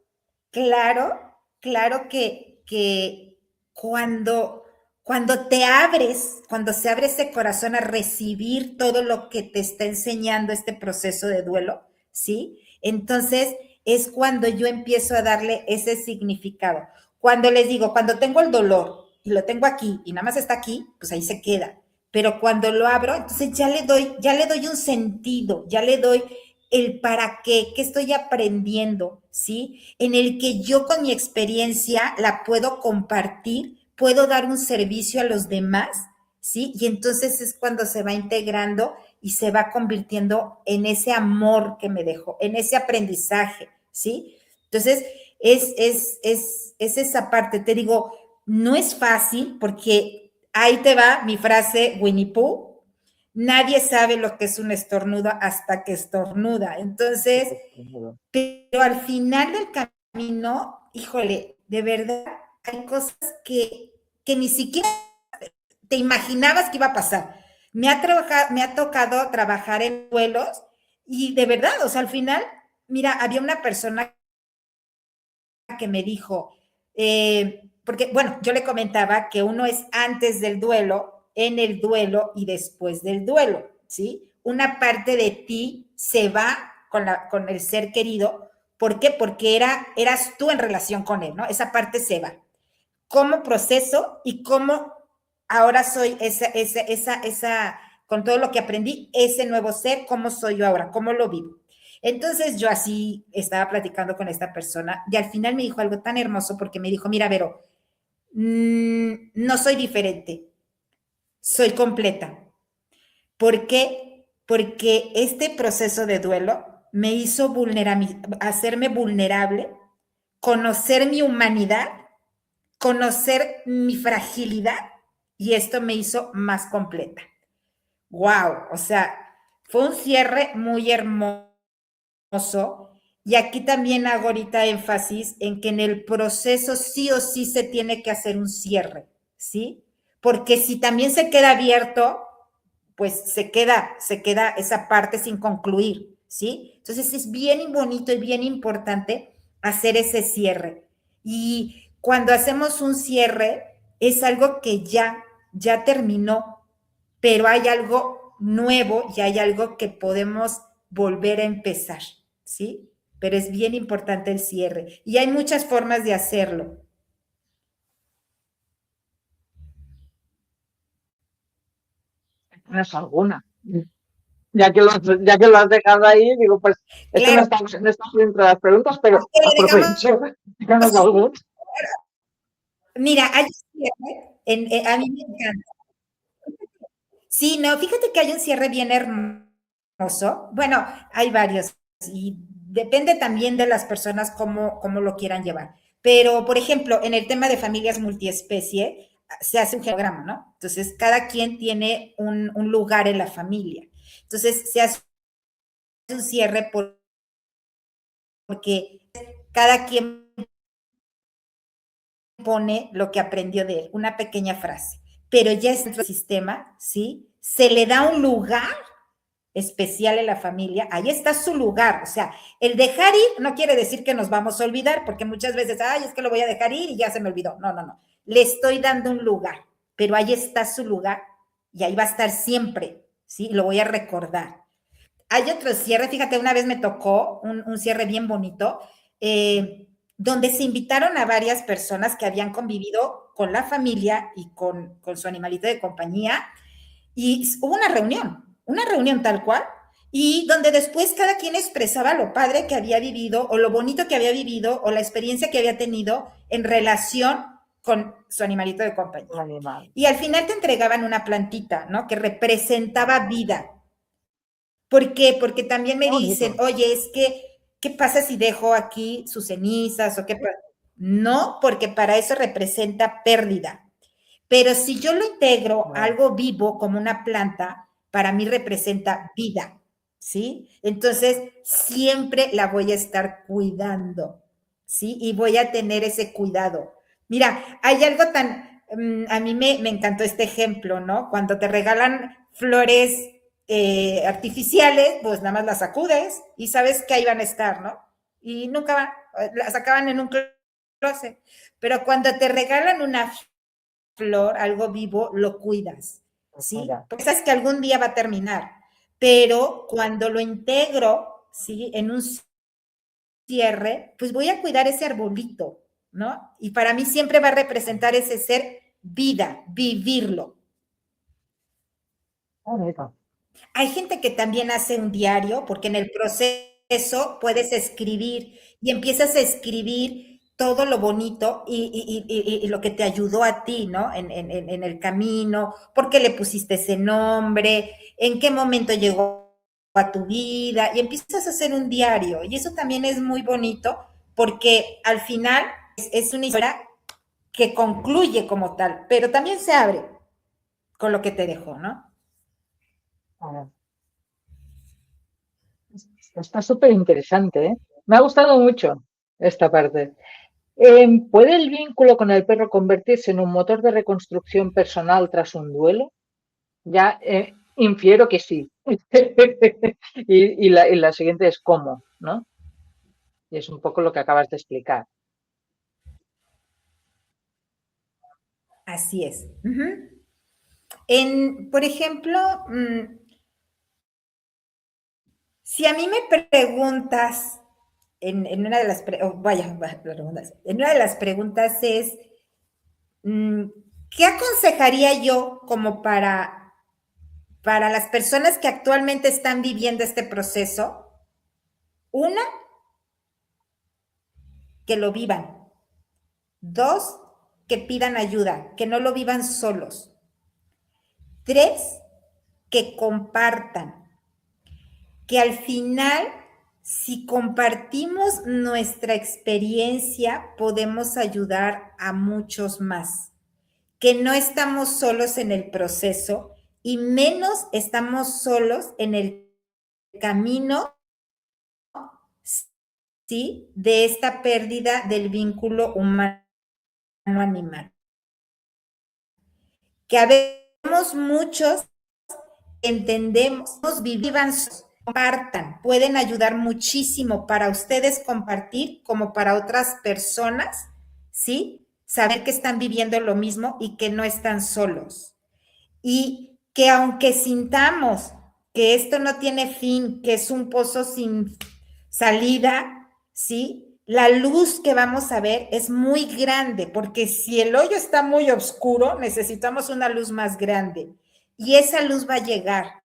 B: claro, claro que cuando, cuando te abres, cuando se abre ese corazón a recibir todo lo que te está enseñando este proceso de duelo, ¿sí? Entonces es cuando yo empiezo a darle ese significado. Cuando les digo, cuando tengo el dolor y lo tengo aquí y nada más está aquí, pues ahí se queda. Pero cuando lo abro, entonces ya le doy un sentido, ya le doy el para qué estoy aprendiendo, ¿sí? En el que yo con mi experiencia la puedo compartir, puedo dar un servicio a los demás, ¿sí? Y entonces es cuando se va integrando y se va convirtiendo en ese amor que me dejó, en ese aprendizaje, ¿sí? Entonces, es esa parte, te digo, no es fácil porque ahí te va mi frase Winnie Pooh, nadie sabe lo que es un estornudo hasta que estornuda. Entonces, pero al final del camino, híjole, de verdad, hay cosas que ni siquiera te imaginabas que iba a pasar. Me ha tocado trabajar en vuelos y de verdad, o sea, al final, mira, había una persona que me dijo, porque, bueno, yo le comentaba que uno es antes del duelo, en el duelo y después del duelo, ¿sí? Una parte de ti se va con el ser querido. ¿Por qué? Porque eras tú en relación con él, ¿no? Esa parte se va. ¿Cómo proceso y cómo ahora soy con todo lo que aprendí, ese nuevo ser, cómo soy yo ahora, cómo lo vivo? Entonces yo así estaba platicando con esta persona y al final me dijo algo tan hermoso porque me dijo, mira, Vero, no soy diferente, soy completa. ¿Por qué? Porque este proceso de duelo me hizo hacerme vulnerable, conocer mi humanidad, conocer mi fragilidad y esto me hizo más completa. Wow, o sea, fue un cierre muy hermoso. Y aquí también hago ahorita énfasis en que en el proceso sí o sí se tiene que hacer un cierre, ¿sí? Porque si también se queda abierto, pues se queda esa parte sin concluir, ¿sí? Entonces es bien bonito y bien importante hacer ese cierre. Y cuando hacemos un cierre, es algo que ya terminó, pero hay algo nuevo y hay algo que podemos volver a empezar, ¿sí? Pero es bien importante el cierre. Y hay muchas formas de hacerlo.
A: No es alguna. Ya que lo has dejado ahí, digo, pues esto
B: Claro,
A: no está dentro de las preguntas, pero
B: que le dejamos,
A: aprovecho. Díganos algún.
B: mira, hay un cierre, a mí me encanta. Sí, no, fíjate que hay un cierre bien hermoso. Bueno, hay varios y depende también de las personas cómo lo quieran llevar. Pero, por ejemplo, en el tema de familias multiespecie, se hace un genograma, ¿no? Entonces, cada quien tiene un lugar en la familia. Entonces, se hace un cierre porque cada quien pone lo que aprendió de él, una pequeña frase. Pero ya es dentro del sistema, ¿sí? Se le da un lugar especial en la familia, ahí está su lugar. O sea, el dejar ir no quiere decir que nos vamos a olvidar, porque muchas veces, ay, es que lo voy a dejar ir y ya se me olvidó. No, no, no. Le estoy dando un lugar, pero ahí está su lugar y ahí va a estar siempre, ¿sí? Lo voy a recordar. Hay otro cierre, fíjate, una vez me tocó un cierre bien bonito, donde se invitaron a varias personas que habían convivido con la familia y con su animalito de compañía, y hubo una reunión tal cual, y donde después cada quien expresaba lo padre que había vivido, o lo bonito que había vivido, o la experiencia que había tenido en relación con su animalito de compañía.
A: Animal.
B: Y al final te entregaban una plantita, ¿no? Que representaba vida. ¿Por qué? Porque también
A: Qué
B: me dicen,
A: bonito.
B: oye, es que, ¿qué pasa si dejo aquí sus cenizas o qué pasa? No, porque para eso representa pérdida. Pero si yo lo integro a
A: Wow.
B: algo vivo como una planta, para mí representa vida, ¿sí? Entonces, siempre la voy a estar cuidando, ¿sí? Y voy a tener ese cuidado. Mira, hay algo tan, a mí me encantó este ejemplo, ¿no? Cuando te regalan flores artificiales, pues nada más las sacudes y sabes que ahí van a estar, ¿no? Y nunca van, las acaban en un closet. Pero cuando te regalan una flor, algo vivo, lo cuidas, ¿sí?
A: Mira,
B: Porque sabes que algún día va a terminar, pero cuando lo integro, ¿sí? En un cierre, pues voy a cuidar ese arbolito, ¿no? Y para mí siempre va a representar ese ser vida, vivirlo.
A: bonito.
B: Hay gente que también hace un diario, porque en el proceso puedes escribir y empiezas a escribir todo lo bonito y lo que te ayudó a ti, ¿no? En el camino, por qué le pusiste ese nombre, en qué momento llegó a tu vida, y empiezas a hacer un diario. Y eso también es muy bonito, porque al final es una historia que concluye como tal, pero también se abre con lo que te dejó, ¿no?
A: Ah, está súper interesante, ¿eh? Me ha gustado mucho esta parte. ¿Puede el vínculo con el perro convertirse en un motor de reconstrucción personal tras un duelo? Ya infiero que sí. Y la siguiente es cómo, ¿no? Y es un poco lo que acabas de explicar.
B: Así es. Ujú. Por ejemplo, si a mí me preguntas, en una de las, en una de las preguntas es, mm, ¿qué aconsejaría yo como para las personas que actualmente están viviendo este proceso? Una, que lo vivan. Dos, que pidan ayuda, que no lo vivan solos. Tres, que compartan, que al final, si compartimos nuestra experiencia, podemos ayudar a muchos más, que no estamos solos en el proceso y menos estamos solos en el camino, ¿sí? De esta pérdida del vínculo humano-animal. Que habemos muchos entendemos, vivan, compartan, pueden ayudar muchísimo para ustedes compartir como para otras personas, ¿sí? Saber que están viviendo lo mismo y que no están solos. Y que aunque sintamos que esto no tiene fin, que es un pozo sin salida, ¿sí? La luz que vamos a ver es muy grande, porque si el hoyo está muy oscuro, necesitamos una luz más grande. Y esa luz va a llegar,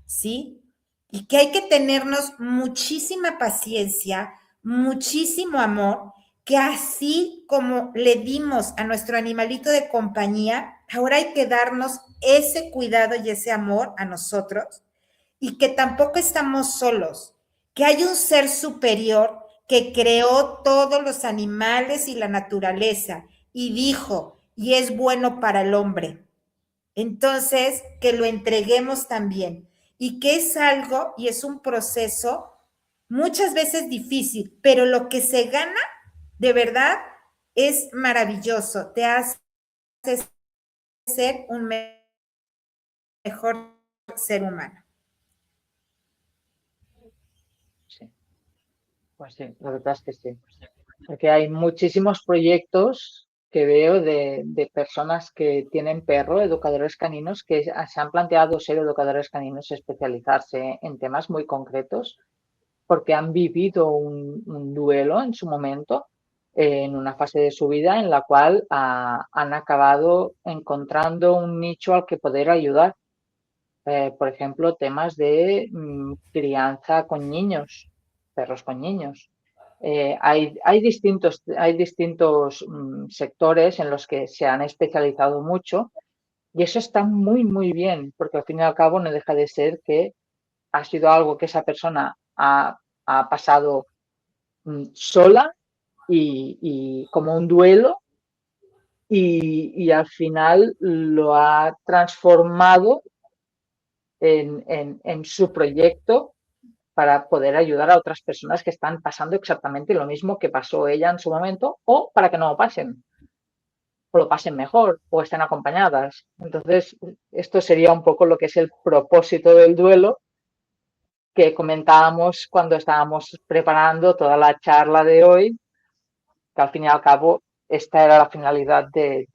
B: ¿sí? Y que hay que tenernos muchísima paciencia, muchísimo amor, que así como le dimos a nuestro animalito de compañía, ahora hay que darnos ese cuidado y ese amor a nosotros, y que tampoco estamos solos, que hay un ser superior que creó todos los animales y la naturaleza y dijo, y es bueno para el hombre. Entonces, que lo entreguemos también y que es algo y es un proceso muchas veces difícil, pero lo que se gana de verdad es maravilloso, te hace ser un mejor ser humano.
A: Sí, pues sí, la verdad es que sí. Porque hay muchísimos proyectos que veo de personas que tienen perro, educadores caninos, que se han planteado ser educadores caninos, especializarse en temas muy concretos, porque han vivido un duelo en su momento, en una fase de su vida en la cual han acabado encontrando un nicho al que poder ayudar. Por ejemplo, temas de crianza con niños, perros con niños. Hay distintos sectores en los que se han especializado mucho y eso está muy, muy bien, porque al fin y al cabo no deja de ser que ha sido algo que esa persona ha pasado sola y como un duelo y al final lo ha transformado en su proyecto para poder ayudar a otras personas que están pasando exactamente lo mismo que pasó ella en su momento o para que no lo pasen o lo pasen mejor o estén acompañadas. Entonces, esto sería un poco lo que es el propósito del duelo que comentábamos cuando estábamos preparando toda la charla de hoy, que al fin y al cabo esta era la finalidad de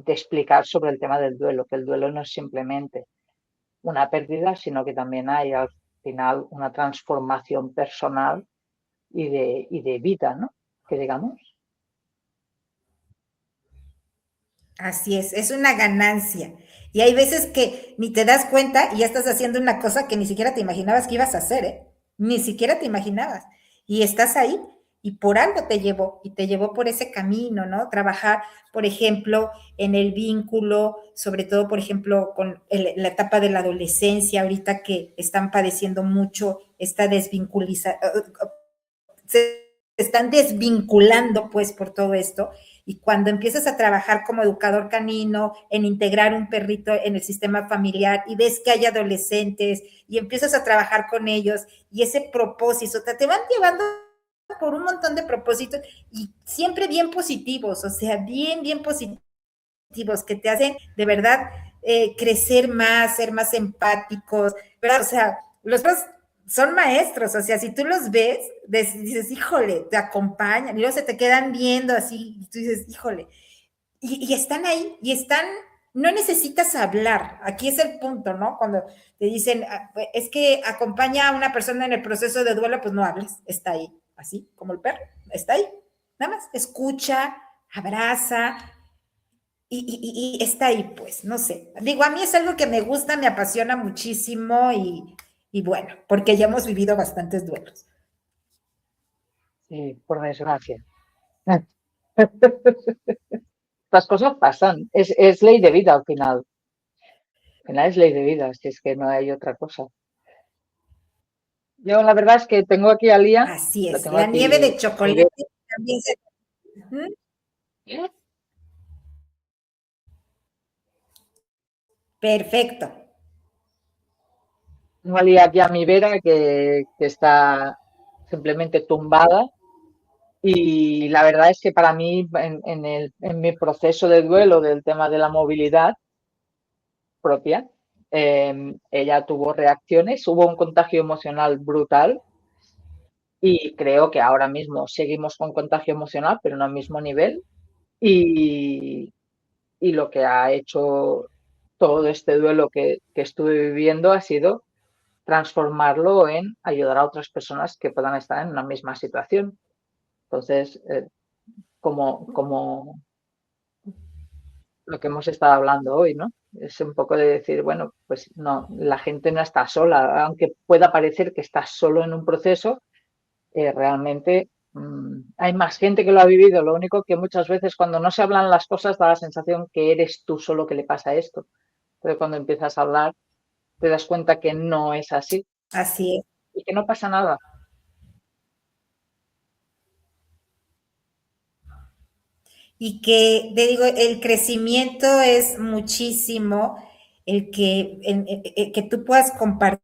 A: explicar sobre el tema del duelo, que el duelo no es simplemente una pérdida, sino que también hay al final una transformación personal y de vida, ¿no? Que digamos.
B: Así es una ganancia. Y hay veces que ni te das cuenta y ya estás haciendo una cosa que ni siquiera te imaginabas que ibas a hacer, ¿eh? Ni siquiera te imaginabas. Y estás ahí y por algo te llevó y te llevó por ese camino, ¿no? Trabajar, por ejemplo, en el vínculo, sobre todo, por ejemplo, con la etapa de la adolescencia, ahorita que están padeciendo mucho esta desvinculización, se están desvinculando pues por todo esto y cuando empiezas a trabajar como educador canino en integrar un perrito en el sistema familiar y ves que hay adolescentes y empiezas a trabajar con ellos y ese propósito, te van llevando por un montón de propósitos y siempre bien positivos, o sea, bien positivos que te hacen de verdad crecer más, ser más empáticos, ¿verdad? O sea, los dos son maestros, o sea, si tú los ves, dices, híjole, te acompañan, y luego se te quedan viendo así, y tú dices, híjole, y están ahí, y están, no necesitas hablar, aquí es el punto, ¿no? Cuando te dicen, es que acompaña a una persona en el proceso de duelo, pues no hables, está ahí, así como el perro, está ahí, nada más, escucha, abraza, y está ahí, pues, no sé. Digo, a mí es algo que me gusta, me apasiona muchísimo y bueno, porque ya hemos vivido bastantes duelos.
A: Sí, por desgracia. Las cosas pasan. Es ley de vida al final. Al final es ley de vida, si es que no hay otra cosa. Yo la verdad es que tengo aquí a Lía,
B: Así
A: la
B: es,
A: tengo
B: la nieve
A: aquí
B: de
A: a mi vez.
B: chocolate también se... ¿Mm? Perfecto.
A: Tengo a Lía aquí a mi vera que está simplemente tumbada. Y la verdad es que para mí, en mi proceso de duelo del tema de la movilidad propia, ella tuvo reacciones, hubo un contagio emocional brutal y creo que ahora mismo seguimos con contagio emocional, pero no al mismo nivel. Y, y lo que ha hecho todo este duelo que estuve viviendo ha sido transformarlo en ayudar a otras personas que puedan estar en una misma situación. Entonces, como lo que hemos estado hablando hoy, ¿no? Es un poco de decir, bueno, pues no, la gente no está sola, aunque pueda parecer que estás solo en un proceso, realmente hay más gente que lo ha vivido. Lo único que muchas veces cuando no se hablan las cosas da la sensación que eres tú solo que le pasa esto. Pero cuando empiezas a hablar te das cuenta que no es así
B: Así es.
A: y que no pasa nada.
B: Y que, te digo, el crecimiento es muchísimo, que tú puedas compartir,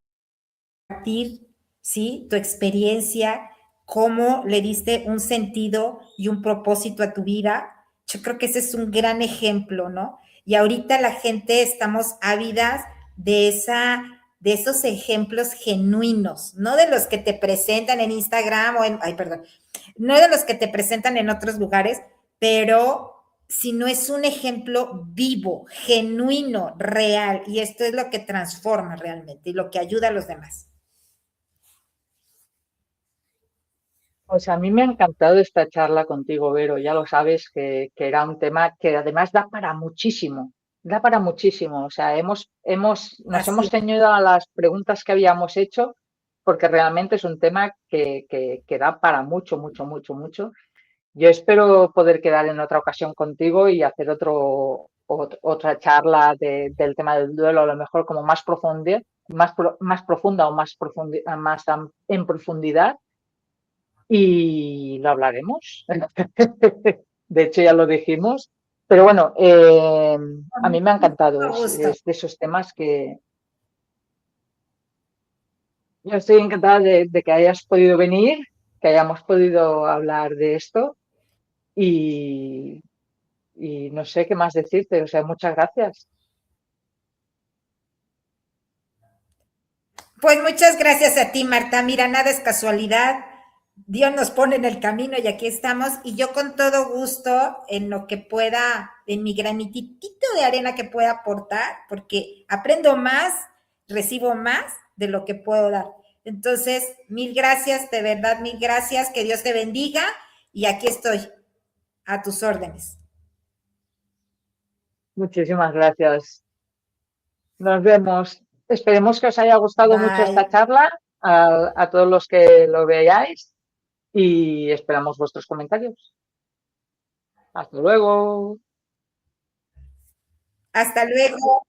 B: ¿sí? Tu experiencia, cómo le diste un sentido y un propósito a tu vida. Yo creo que ese es un gran ejemplo, ¿no? Y ahorita la gente estamos ávidas de esos ejemplos genuinos, no de los que te presentan en Instagram o en, ay, perdón, no de los que te presentan en otros lugares, pero si no es un ejemplo vivo, genuino, real, y esto es lo que transforma realmente y lo que ayuda a los demás.
A: Pues a mí me ha encantado esta charla contigo, Vero. Ya lo sabes que era un tema que además da para muchísimo. O sea, nos
B: Así
A: hemos
B: es.
A: ceñido a las preguntas que habíamos hecho porque realmente es un tema que da para mucho. Yo espero poder quedar en otra ocasión contigo y hacer otra charla del tema del duelo, a lo mejor como más profunda, más profunda o en profundidad y lo hablaremos. De hecho, ya lo dijimos. Pero bueno, a mí me ha encantado.
B: Con gusto.
A: Es de esos temas que Yo estoy encantada de que hayas podido venir, que hayamos podido hablar de esto y, y no sé qué más decirte. O sea, muchas gracias.
B: Pues muchas gracias a ti, Marta. Mira, nada es casualidad. Dios nos pone en el camino y aquí estamos. Y yo con todo gusto, en lo que pueda, en mi granitito de arena que pueda aportar, porque aprendo más, recibo más de lo que puedo dar. Entonces, mil gracias, de verdad, mil gracias. Que Dios te bendiga. Y aquí estoy, a tus órdenes.
A: Muchísimas gracias. Nos vemos. Esperemos que os haya gustado mucho esta
B: Bye.
A: charla a todos los que lo veáis y esperamos vuestros comentarios. Hasta luego.
B: Hasta luego.